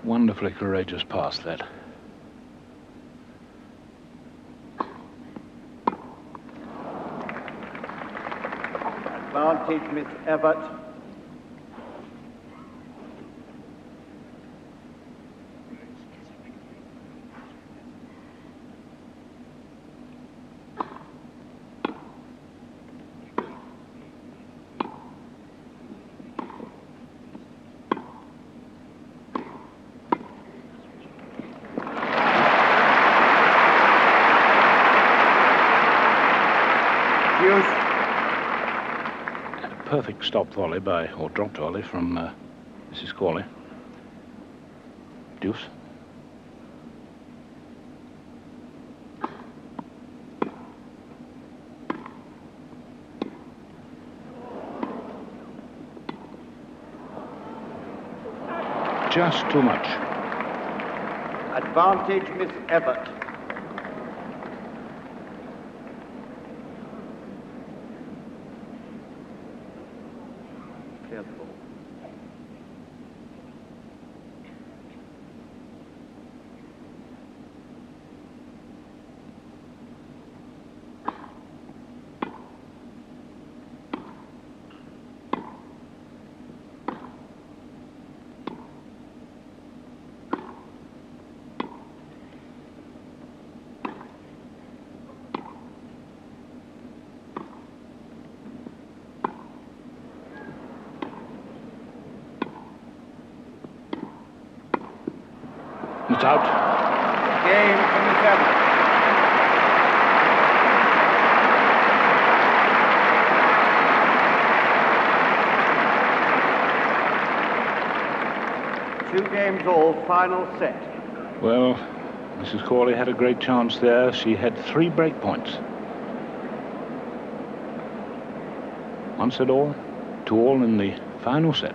Wonderfully courageous pass, that. Advantage, Miss Evert. Perfect stop volley or dropped volley from Mrs. Corley. Deuce. Just too much. Advantage, Miss Evert. It's out. Game for Miss Evert. Two games all, final set. Well, Mrs. Corley had a great chance there. She had 3 break points. 1 set all, 2 all in the final set.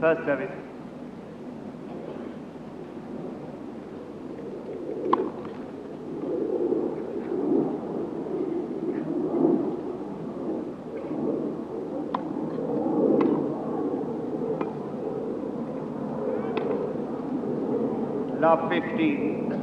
First service. Love 15.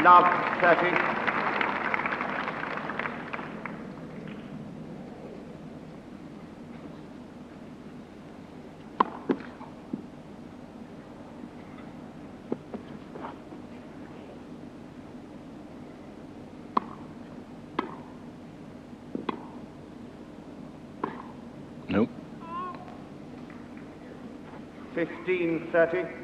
Love 30. Nope. 15-30.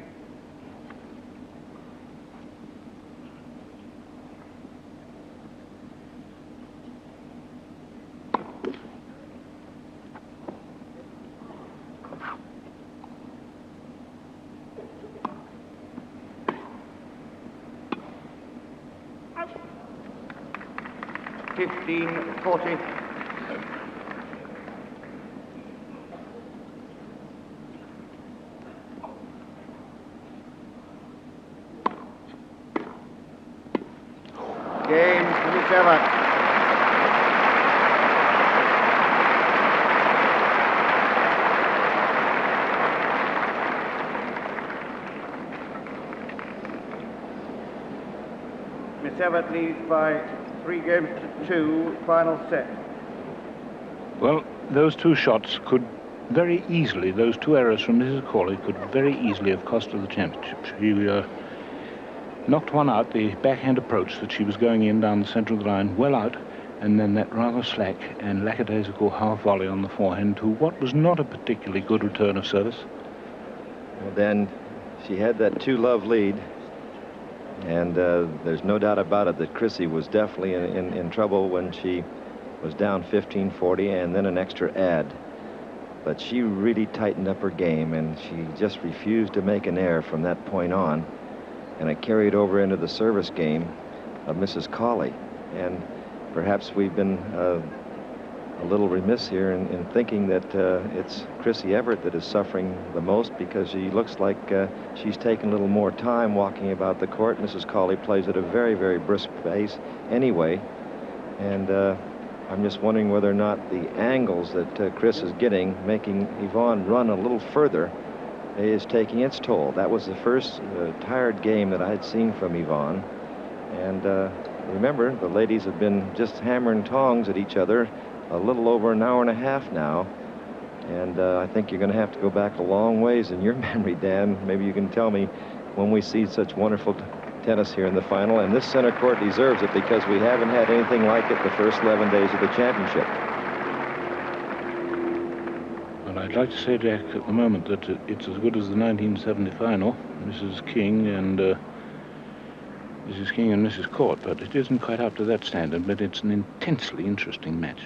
$15-40. Game to Miss Evert. Miss Evert leads by 3-2, final set. Well, those two shots could very easily, those two errors from Mrs. Corley could very easily have cost her the championship. She knocked one out, the backhand approach that she was going in down the centre of the line, well out, and then that rather slack and lackadaisical half volley on the forehand to what was not a particularly good return of service. Well, then she had that 2-love lead, and there's no doubt about it that Chrissy was definitely in trouble when she was down 15-40 and then an extra add. But she really tightened up her game, and she just refused to make an error from that point on. And it carried over into the service game of Mrs. Cawley. And perhaps we've been a little remiss here in thinking that it's Chrissy Evert that is suffering the most, because she looks like she's taken a little more time walking about the court. Mrs. Cawley plays at a very, very brisk pace anyway. And I'm just wondering whether or not the angles that Chris is getting, making Evonne run a little further, is taking its toll. That was the first tired game that I had seen from Evonne. And remember, the ladies have been just hammering tongs at each other a little over an hour and a half now. And I think you're going to have to go back a long ways in your memory, Dan. Maybe you can tell me when we see such wonderful tennis here in the final. And this center court deserves it, because we haven't had anything like it the first 11 days of the championship. Well, I'd like to say, Jack, at the moment that it's as good as the 1970 final, Mrs. King and Mrs. Court, but it isn't quite up to that standard, but it's an intensely interesting match.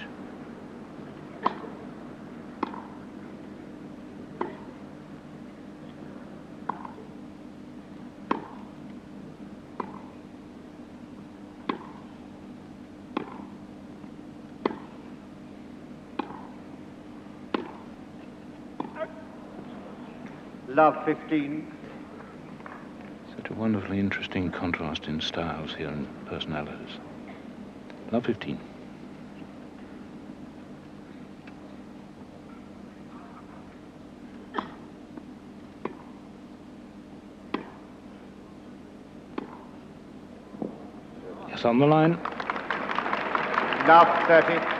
Love 15. Such a wonderfully interesting contrast in styles here and personalities. Love 15. Yes, on the line. Love 30.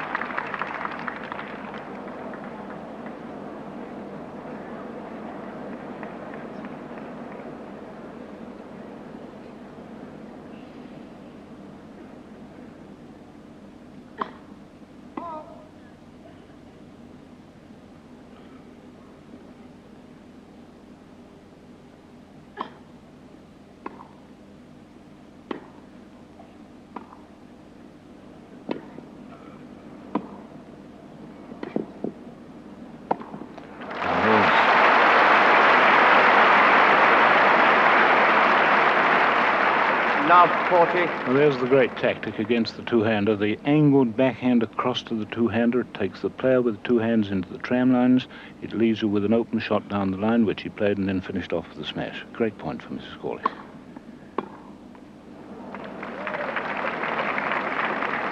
Love 40. Well, there's the great tactic against the two-hander. The angled backhand across to the two-hander. It takes the player with the two hands into the tram lines. It leaves her with an open shot down the line, which he played and then finished off with a smash. Great point for Mrs. Cawley.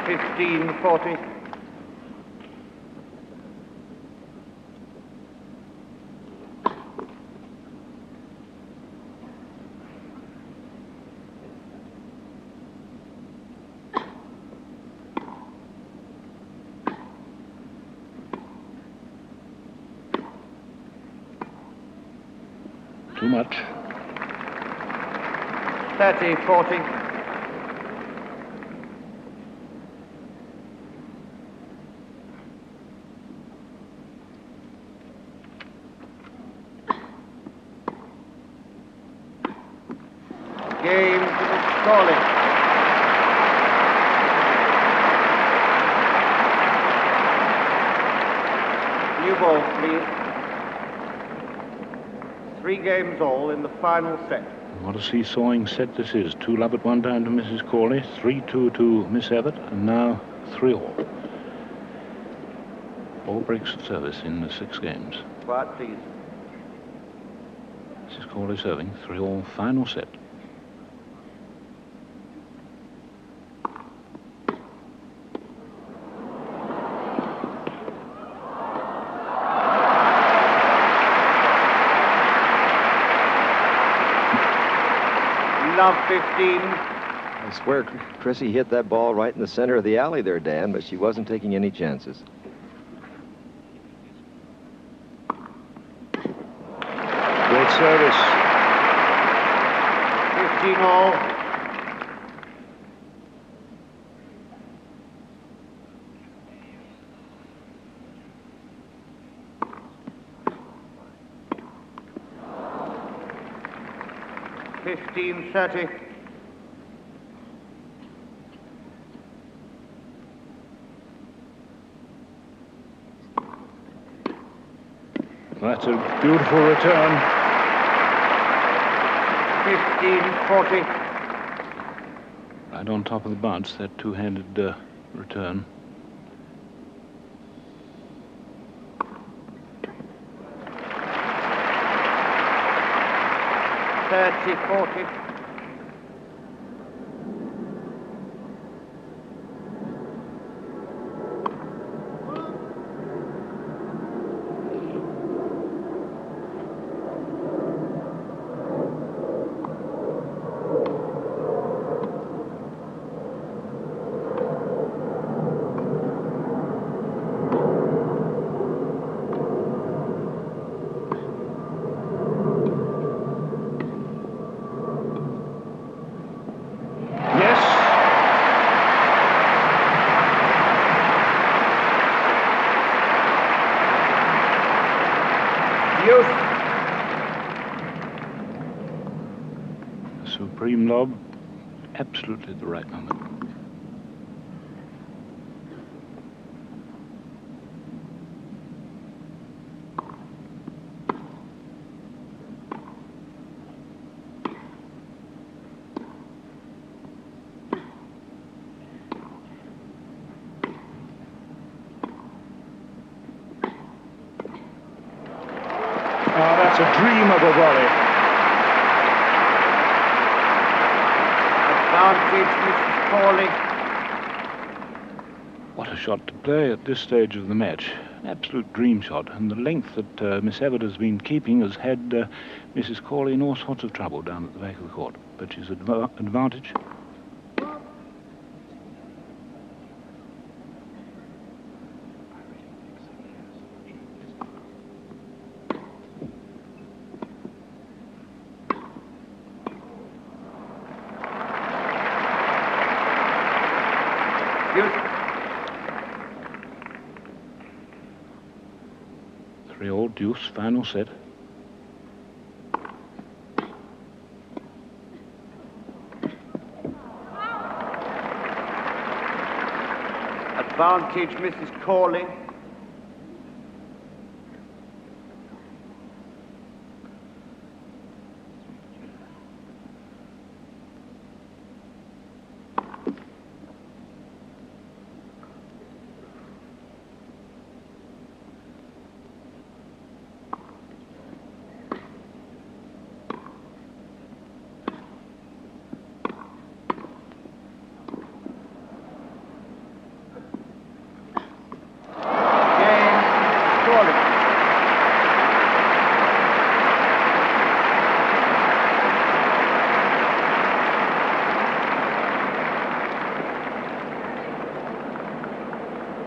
15-40. Too much. 30-40. Cawley. New ball, please. 3 games all in the final set. What a seesawing set this is. 2-love at one time to Mrs. Cawley, 3-2 to Miss Evert, and now 3-all. 4 breaks of service in the 6 games. Quiet, please. Mrs. Cawley serving, 3-all final set. Love 15. I swear Chrissy hit that ball right in the center of the alley there, Dan, but she wasn't taking any chances. Great service. 15 all. $15.30. That's a beautiful return. 15.40. Right on top of the bounce, that two-handed return. $30.40. Supreme lob, absolutely at the right moment. Oh, that's a dream of a volley. Advantage, Mrs. Cawley. What a shot to play at this stage of the match. An absolute dream shot. And the length that Miss Evert has been keeping has had Mrs. Cawley in all sorts of trouble down at the back of the court. But she's advantage. Three-all deuce, final set. Advantage, Mrs. Cawley.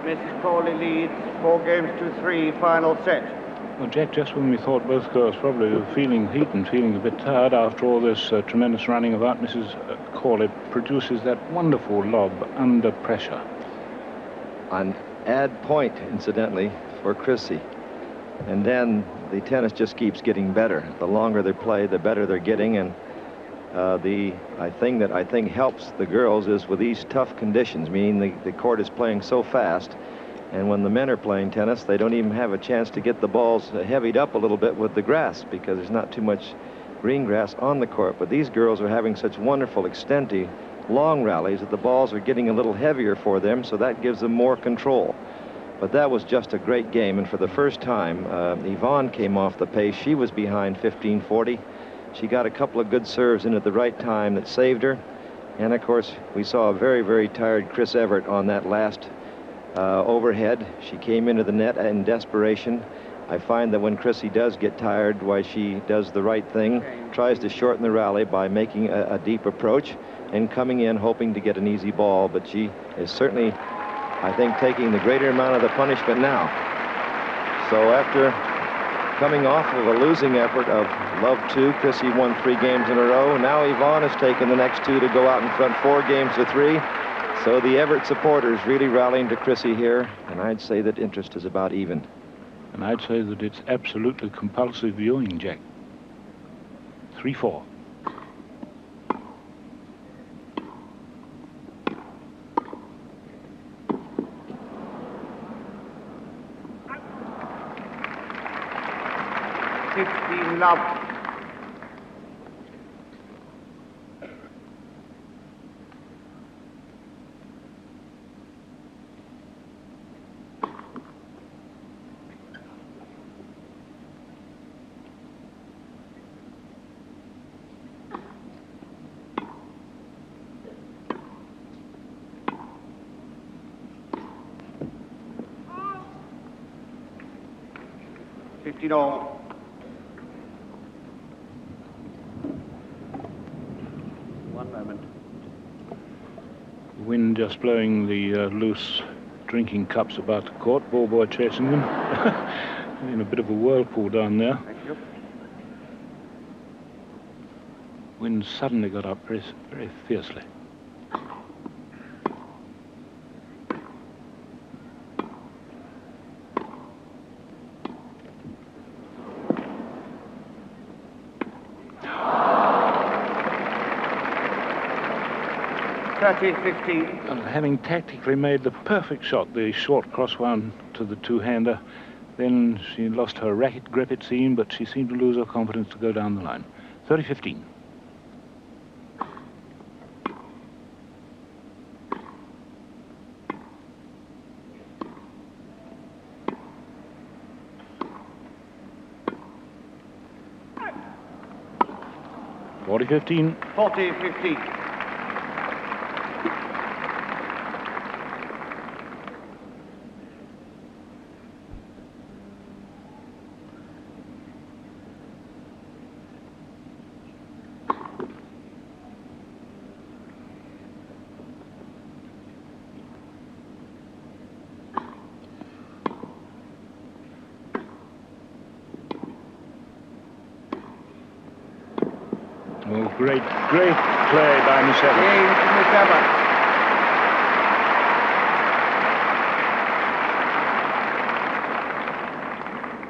Mrs. Cawley leads 4-3, final set. Well, Jack, just when we thought both girls probably were feeling heat and feeling a bit tired after all this tremendous running about, Mrs. Cawley produces that wonderful lob under pressure. An add point, incidentally, for Chrissy. And then the tennis just keeps getting better. The longer they play, the better they're getting, and The thing that I think helps the girls is with these tough conditions, meaning the court is playing so fast, and when the men are playing tennis, they don't even have a chance to get the balls heavied up a little bit with the grass because there's not too much green grass on the court. But these girls are having such wonderful extenti long rallies that the balls are getting a little heavier for them, so that gives them more control. But that was just a great game, and for the first time, Evonne came off the pace. She was behind 15-40. She got a couple of good serves in at the right time that saved her. And, of course, we saw a very, very tired Chris Evert on that last overhead. She came into the net in desperation. I find that when Chrissy does get tired, why she does the right thing, tries to shorten the rally by making a deep approach and coming in hoping to get an easy ball. But she is certainly, I think, taking the greater amount of the punishment now. So after coming off of a losing effort of love 2, Chrissy won 3 games in a row. Now Evonne has taken the next 2 to go out in front 4 games to 3. So the Evert supporters really rallying to Chrissy here, and I'd say that interest is about even. And I'd say that it's absolutely compulsive viewing, Jack. 3-4. Love. $15. One moment. Wind just blowing the loose drinking cups about the court. Ball boy chasing them. In a bit of a whirlpool down there. Thank you. Wind suddenly got up very, very fiercely. Having tactically made the perfect shot, the short crosswound to the two-hander, then she lost her racket grip, it seemed, but she seemed to lose her confidence to go down the line. 30-15. $40-15. 40-15. Oh, great play by Miss Evert. Game to Miss Evert.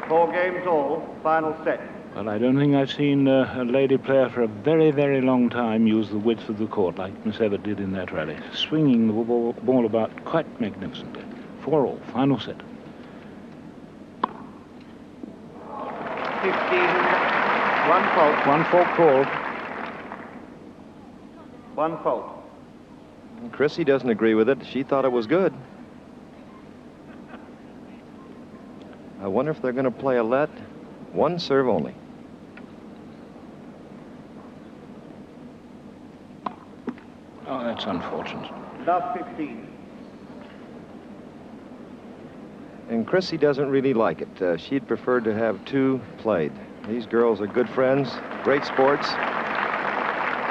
Four games all, final set. Well, I don't think I've seen a lady player for a very, very long time use the width of the court like Miss Evert did in that rally, swinging the ball about quite magnificently. 4-all, final set. 15, one fault. One fault called. One fault. Chrissy doesn't agree with it. She thought it was good. I wonder if they're going to play a let. One serve only. Oh, that's unfortunate. Love 15. And Chrissy doesn't really like it. She'd prefer to have 2 played. These girls are good friends, great sports.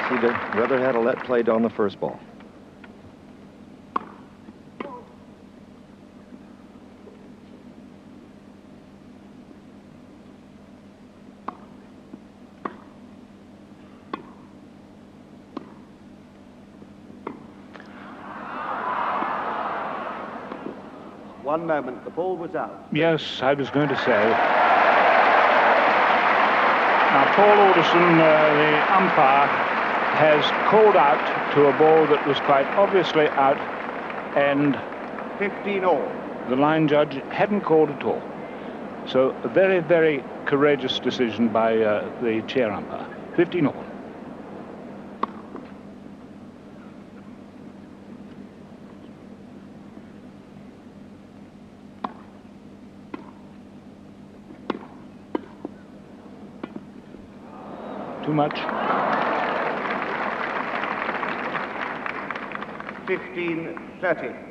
She'd rather had a let played on the first ball. One moment, the ball was out. Yes, I was going to say. Now, Paul Alderson, the umpire, has called out to a ball that was quite obviously out, and 15 all. the line judge hadn't called at all. So a very, very courageous decision by the chair umpire. 15 all. Too much. 15-30.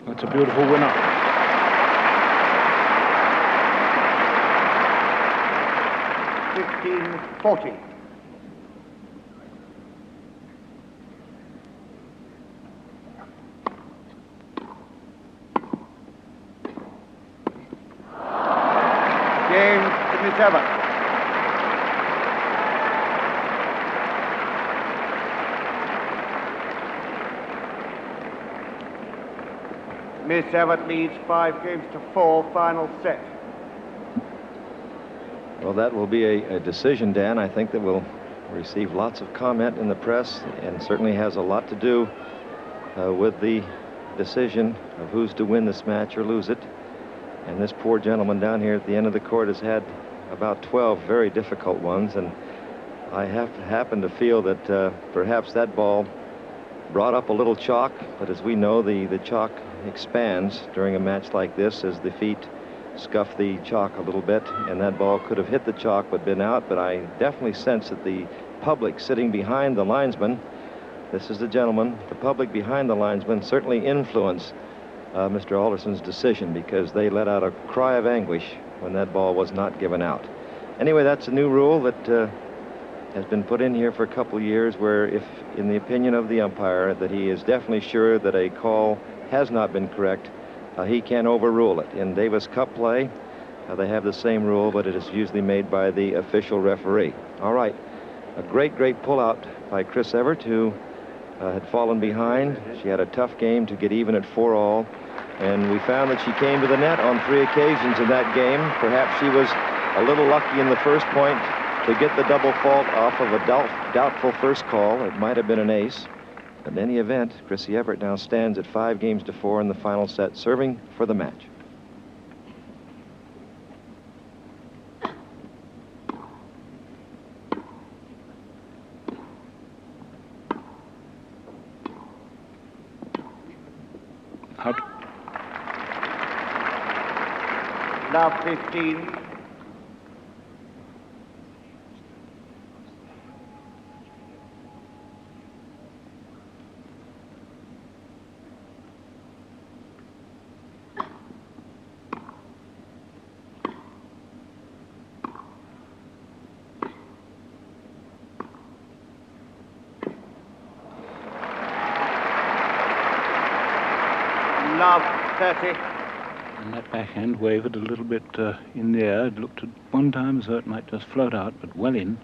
That's a beautiful winner. $40. Game to Miss Evert. Miss Evert leads 5-4, final set. Well, that will be a decision, Dan. I think that will receive lots of comment in the press and certainly has a lot to do with the decision of who's to win this match or lose it. And this poor gentleman down here at the end of the court has had about 12 very difficult ones, and I happen to feel that perhaps that ball brought up a little chalk, but as we know, the chalk expands during a match like this as the feet scuff the chalk a little bit, and that ball could have hit the chalk but been out. But I definitely sense that the public sitting behind the linesman, this is the gentleman, the public behind the linesman certainly influenced Mr. Alderson's decision, because they let out a cry of anguish when that ball was not given out. Anyway, that's a new rule that has been put in here for a couple of years, where if, in the opinion of the umpire, that he is definitely sure that a call has not been correct, he can overrule it. In Davis Cup play, they have the same rule, but it is usually made by the official referee. All right, a great pullout by Chris Evert, who had fallen behind. She had a tough game to get even at 4-all, and we found that she came to the net on 3 occasions in that game. Perhaps she was a little lucky in the first point to get the double fault off of a doubtful first call. It might have been an ace. But in any event, Chrissy Evert now stands at 5-4 in the final set, serving for the match. Out. Love 15. Love 30. And that backhand wavered a little bit in the air. It looked at one time as though it might just float out, but well in.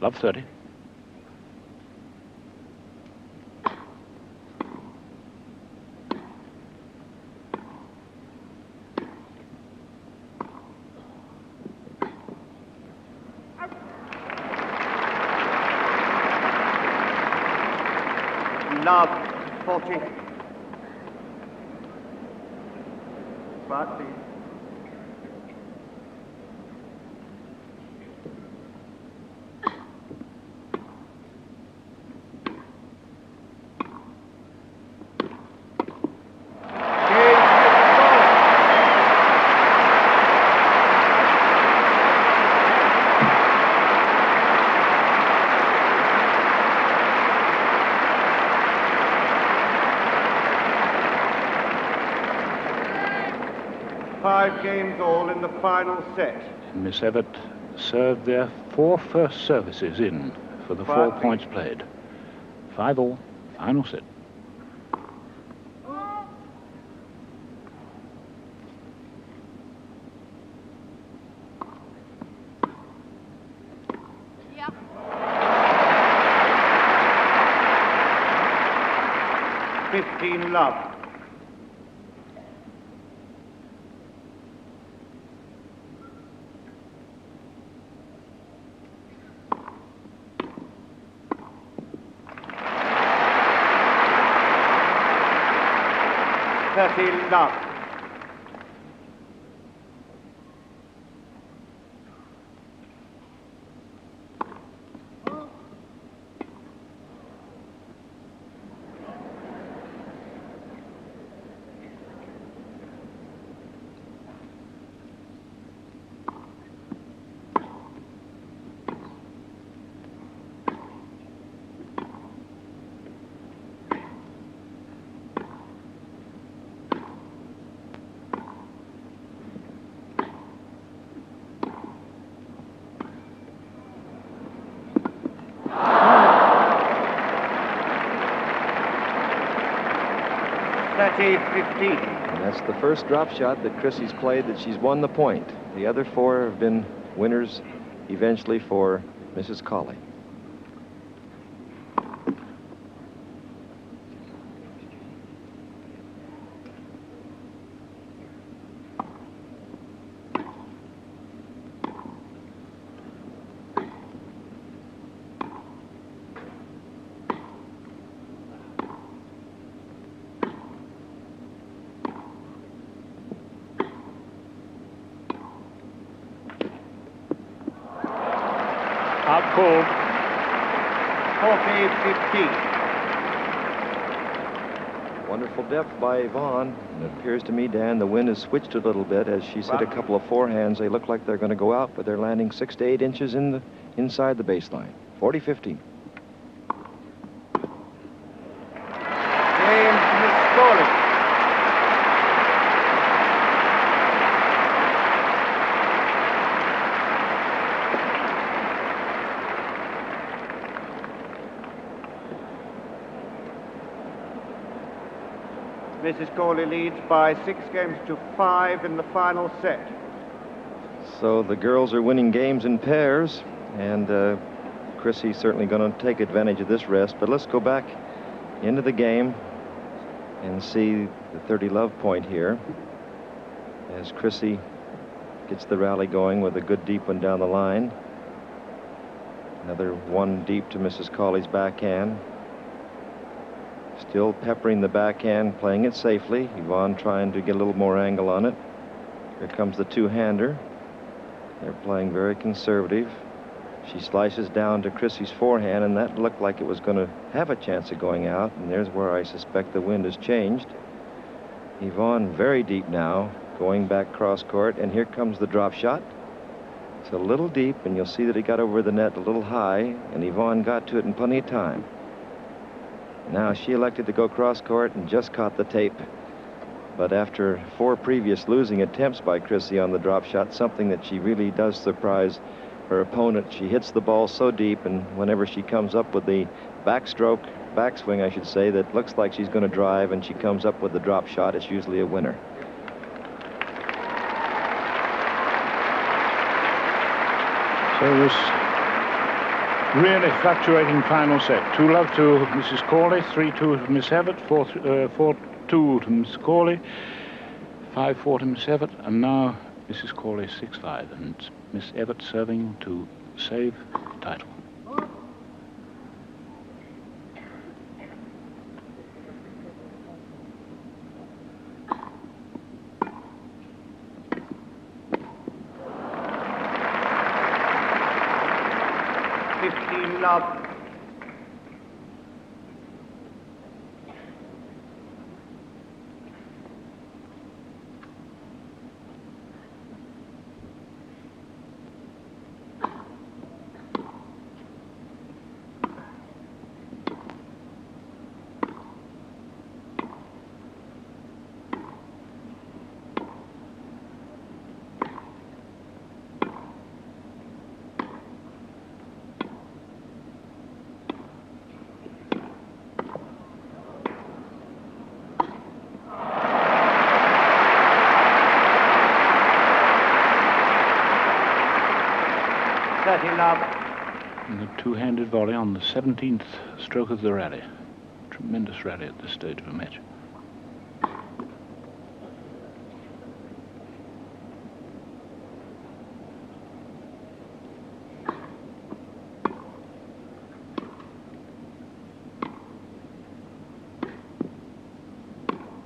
Love 30. Love 40. But the games all in the final set. Miss Evert served their 4 first services in for the 4 points played. 5-all, final set. 15 love. Love. And that's the first drop shot that Chrissy's played that she's won the point. The other four have been winners eventually for Mrs. Colley. Outcalled. 40-15. Wonderful depth by Evonne. It appears to me, Dan, the wind has switched a little bit as she's hit a couple of forehands. They look like they're going to go out, but they're landing 6 to 8 inches inside the baseline. 40-15. James Miscoli. Mrs. Corley leads by 6 games to 5 in the final set. So the girls are winning games in pairs, and Chrissy's certainly going to take advantage of this rest. But let's go back into the game and see the 30 love point here as Chrissy gets the rally going with a good deep one down the line. Another one deep to Mrs. Colley's backhand. Still peppering the backhand, playing it safely. Evonne trying to get a little more angle on it. Here comes the two-hander. They're playing very conservative. She slices down to Chrissy's forehand, and that looked like it was going to have a chance of going out. And there's where I suspect the wind has changed. Evonne very deep now, going back cross court, and here comes the drop shot. It's a little deep, and you'll see that it got over the net a little high, and Evonne got to it in plenty of time. Now she elected to go cross court and just caught the tape. But after 4 previous losing attempts by Chrissy on the drop shot, something that she really does surprise her opponent. She hits the ball so deep, and whenever she comes up with the backswing, I should say, that looks like she's going to drive, and she comes up with the drop shot, it's usually a winner. So this really fluctuating final set. 2 love to Mrs. Corley, 3-2 to Miss Evert, 4-2 to Miss Corley, 5-4 to Miss Evert, and now Mrs. Corley 6-5, and Miss Evert serving to save the title. Love. And the two-handed volley on the 17th stroke of the rally. Tremendous rally at this stage of a match.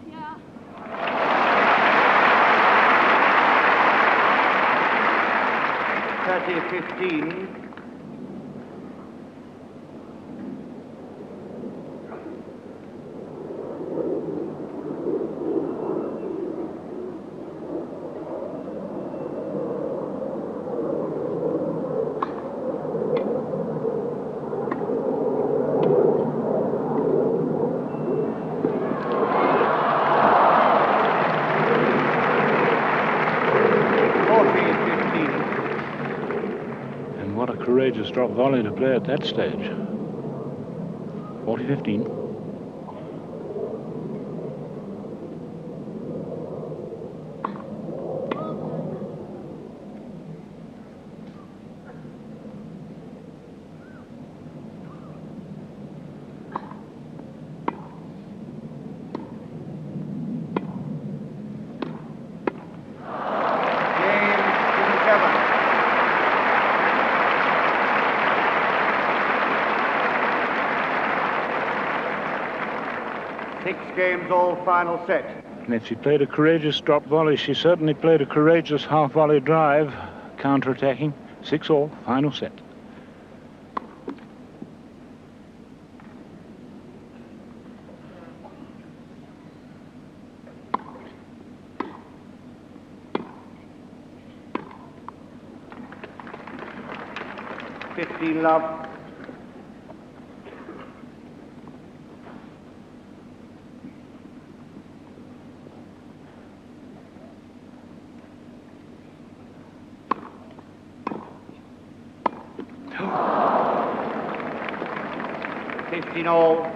Yeah. 30-15. Courageous drop volley to play at that stage. 40-15. Games all, final set. And if she played a courageous drop volley, she certainly played a courageous half volley drive, counter-attacking. 6-all, final set. Love. All.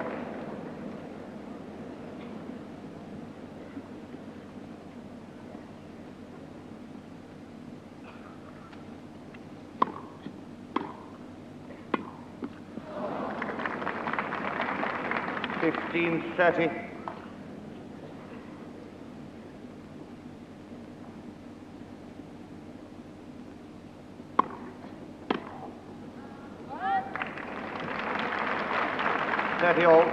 $15-30. All.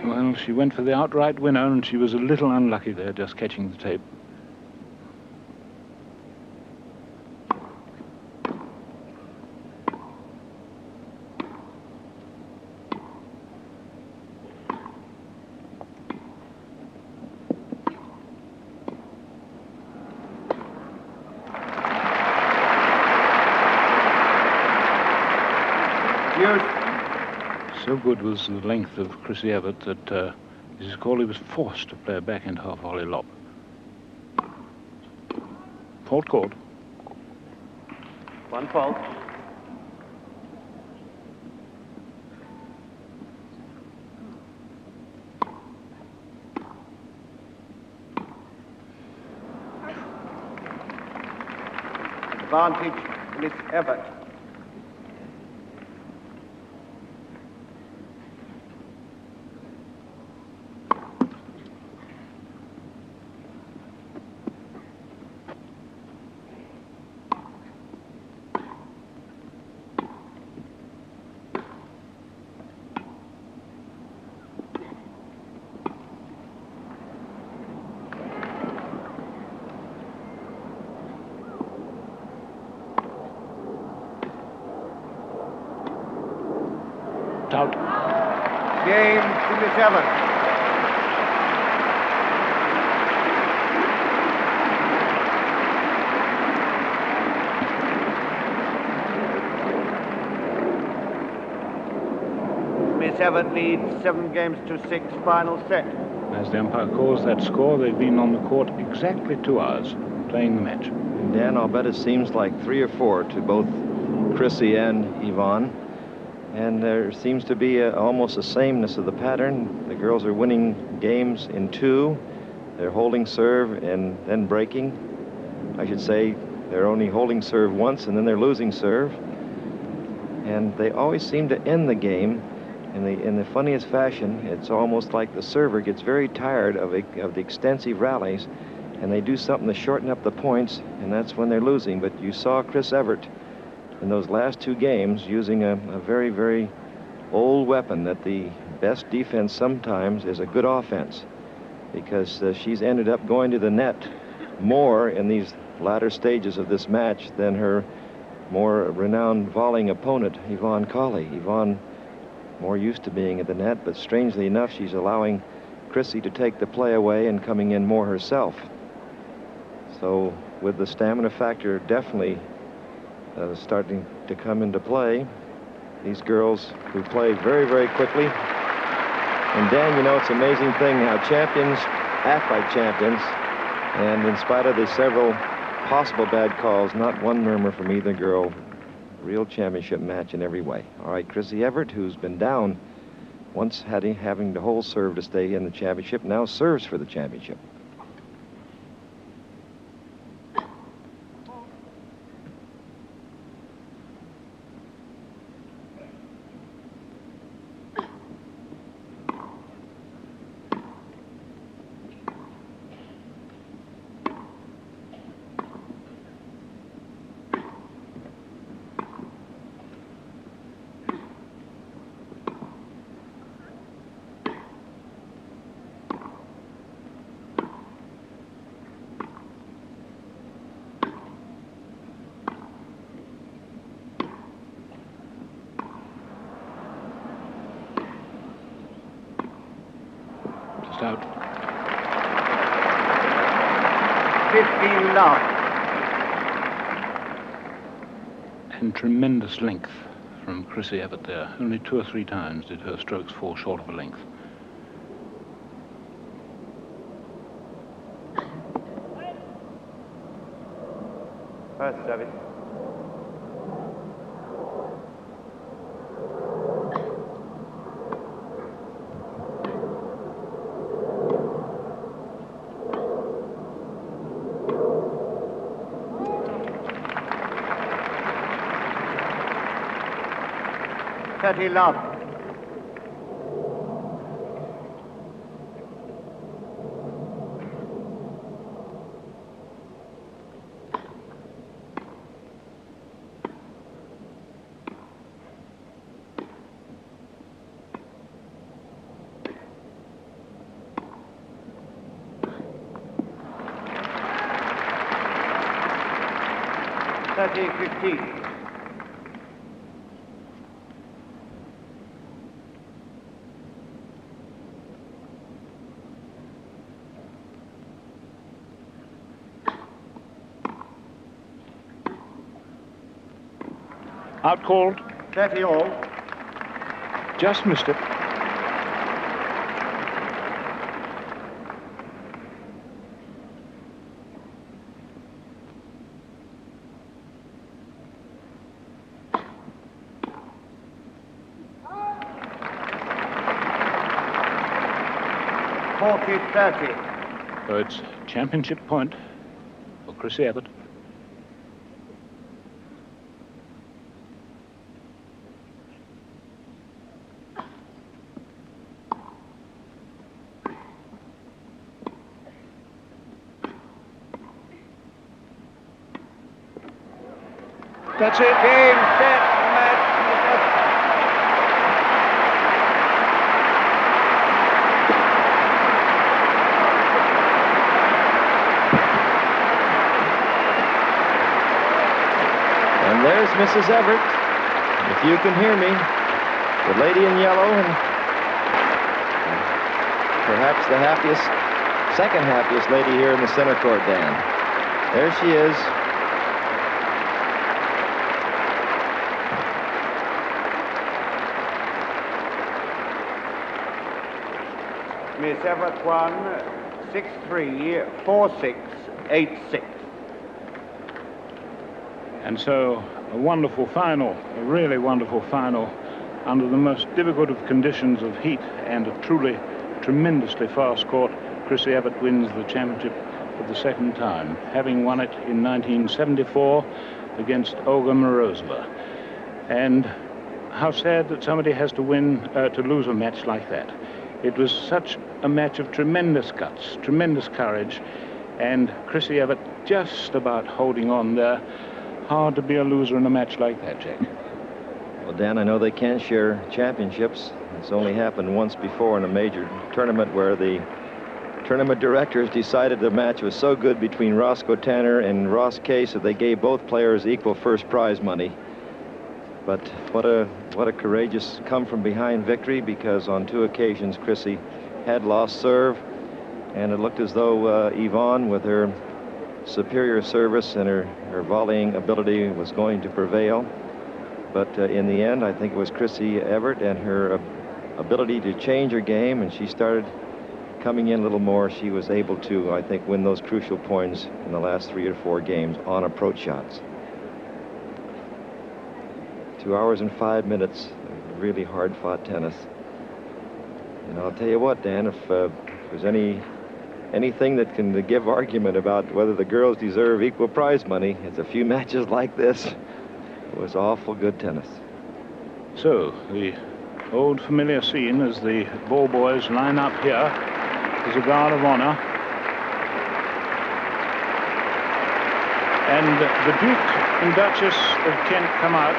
Well, she went for the outright winner, and she was a little unlucky there, just catching the tape. So good was the length of Chrissy Evert that Mrs. Corley was forced to play a backhand half volley lob. Fault called. One fault. Advantage, Miss Evert. Out. Game to Miss Evert. Miss Evert leads 7-6, final set. As the umpire calls that score, they've been on the court exactly 2 hours playing the match. Dan, I'll bet it seems like 3 or 4 to both Chrissy and Evonne. And there seems to be almost a sameness of the pattern. The girls are winning games in 2. They're holding serve and then breaking. I should say they're only holding serve once and then they're losing serve. And they always seem to end the game in the funniest fashion. It's almost like the server gets very tired of the extensive rallies, and they do something to shorten up the points, and that's when they're losing. But you saw Chris Evert in those last 2 games using a very, very old weapon, that the best defense sometimes is a good offense, because she's ended up going to the net more in these latter stages of this match than her more renowned volleying opponent, Evonne Cawley. Evonne more used to being at the net, but strangely enough, she's allowing Chrissy to take the play away and coming in more herself. So with the stamina factor definitely starting to come into play, these girls who play very, very quickly. And Dan, you know, it's an amazing thing how champions act like champions, and in spite of the several possible bad calls, not one murmur from either girl. Real championship match in every way. All right, Chrissy Evert, who's been down once having to hold serve to stay in the championship, now serves for the championship. Out. 15 love. And tremendous length from Chrissy Evert there. Only 2 or 3 times did her strokes fall short of a length. First service. Love. (30-15). Out called. 30 all. Just missed it. So it's championship point for Chrissy Evert. That's it. Game, set, match. And there's Mrs. Evert, if you can hear me, the lady in yellow, and perhaps the happiest, second happiest lady here in the center court, Dan. There she is. Miss Evert won 6-3, 4-6, 8-6. And so a wonderful final, a really wonderful final, under the most difficult of conditions of heat and a truly tremendously fast court. Chrissy Evert wins the championship for the second time, having won it in 1974 against Olga Morozova. And how sad that somebody has to lose a match like that. It was such a match of tremendous guts, tremendous courage, and Chrissy Evert just about holding on there. Hard to be a loser in a match like that, Jack. Well, Dan, I know they can't share championships. It's only happened once before in a major tournament where the tournament directors decided the match was so good between Roscoe Tanner and Ross Case that they gave both players equal first prize money. But what a courageous come-from-behind victory, because on 2 occasions Chrissy had lost serve, and it looked as though Evonne, with her superior service and her volleying ability, was going to prevail. But in the end, I think it was Chrissy Evert and her ability to change her game, and she started coming in a little more. She was able to, I think, win those crucial points in the last 3 or 4 games on approach shots. 2 hours and 5 minutes, really hard-fought tennis. And I'll tell you what, Dan, if there's anything that can give argument about whether the girls deserve equal prize money, it's a few matches like this. It was awful good tennis. So, the old familiar scene as the ball boys line up here as a guard of honor. And the Duke and Duchess of Kent come out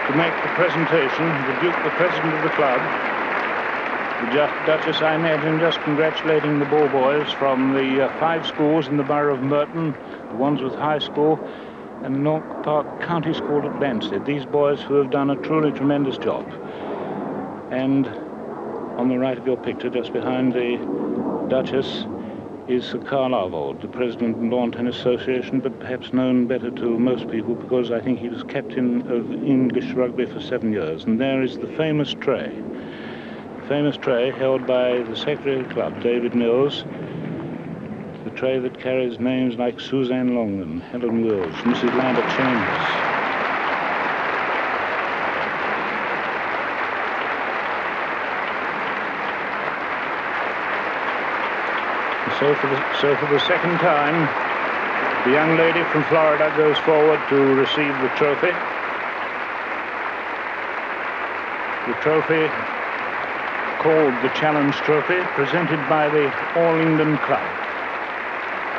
to make the presentation. The Duke, the president of the club. The Duchess, I imagine, just congratulating the ball boys from the 5 schools in the borough of Merton, the ones with high school, and the North Park County School at Blanstead. These boys who have done a truly tremendous job. And on the right of your picture, just behind the Duchess, is Sir Carl Arvold, the president of the Lawn Tennis Association, but perhaps known better to most people because I think he was captain of English rugby for 7 years. And there is the famous tray. Famous tray held by the secretary of the club, David Mills, the tray that carries names like Suzanne Longman, Helen Wills, Mrs. Lambert Chambers. So for the second time, the young lady from Florida goes forward to receive the trophy. The trophy, called the Challenge Trophy, presented by the All England Club.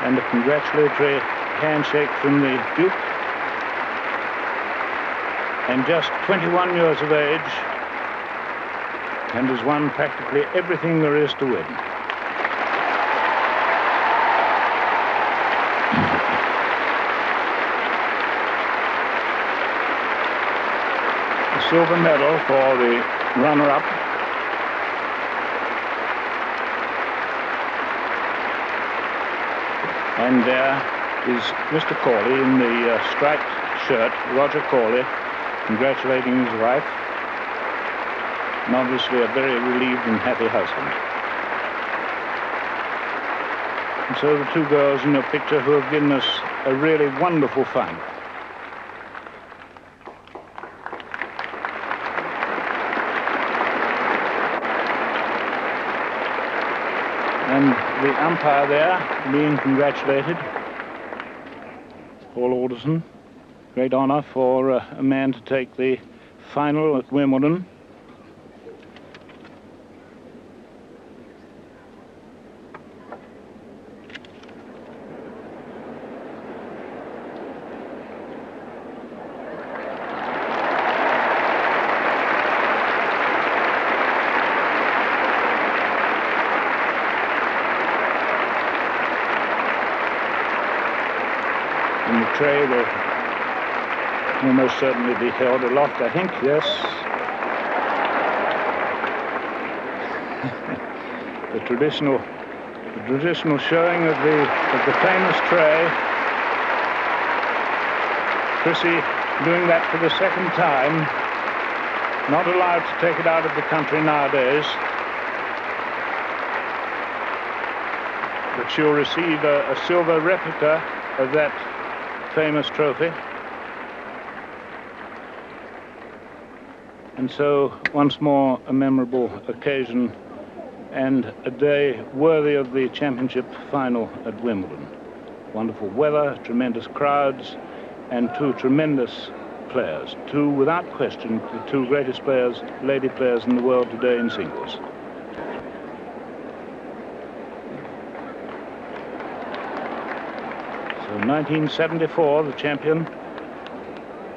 And a congratulatory handshake from the Duke. And just 21 years of age, and has won practically everything there is to win. The silver medal for the runner-up. And there is Mr. Corley in the striped shirt, Roger Corley, congratulating his wife. And obviously a very relieved and happy husband. And so the 2 girls in your picture who have given us a really wonderful final. And the umpire there being congratulated, Paul Alderson. Great honor for a man to take the final at Wimbledon. And the tray will almost certainly be held aloft, I think, yes. the traditional showing of the famous tray. Chrissy doing that for the second time. Not allowed to take it out of the country nowadays. that she'll receive a silver replica of that famous trophy. And so, once more, a memorable occasion and a day worthy of the championship final at Wimbledon. Wonderful weather, tremendous crowds, and two tremendous players. Two, without question, the two greatest players, lady players in the world today in singles. So 1974, the champion,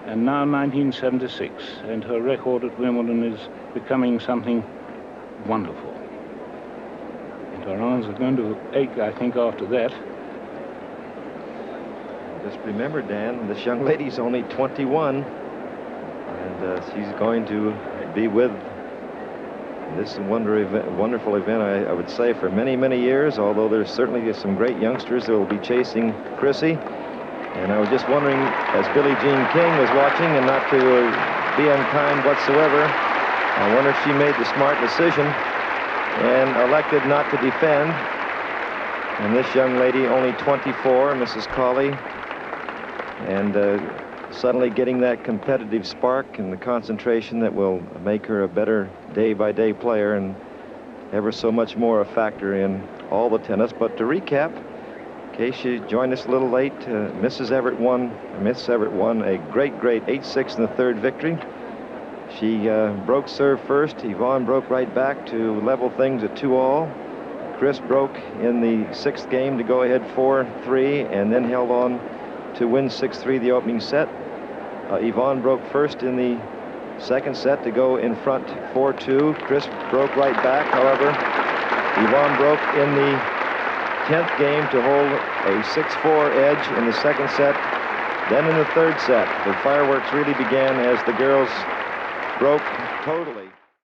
and now 1976, and her record at Wimbledon is becoming something wonderful. And her arms are going to ache, I think, after that. Just remember, Dan, this young lady's only 21, and she's going to be with this wonderful event, I would say, for many, many years, although there's certainly some great youngsters that will be chasing Chrissy. And I was just wondering, as Billie Jean King was watching, and not to be unkind whatsoever, I wonder if she made the smart decision and elected not to defend. And this young lady, only 24, Mrs. Cawley, and suddenly getting that competitive spark and the concentration that will make her a better day-by-day player, and ever so much more a factor in all the tennis. But to recap, in case you joined us a little late, Miss Evert won a great 8-6 in the third victory. She broke serve first. Evonne broke right back to level things at 2-all. Chris broke in the sixth game to go ahead 4-3, and then held on to win 6-3 the opening set. Evonne broke first in the second set to go in front 4-2. Chris broke right back, however. Evonne broke in the 10th game to hold a 6-4 edge in the second set. Then in the third set, the fireworks really began as the girls broke totally.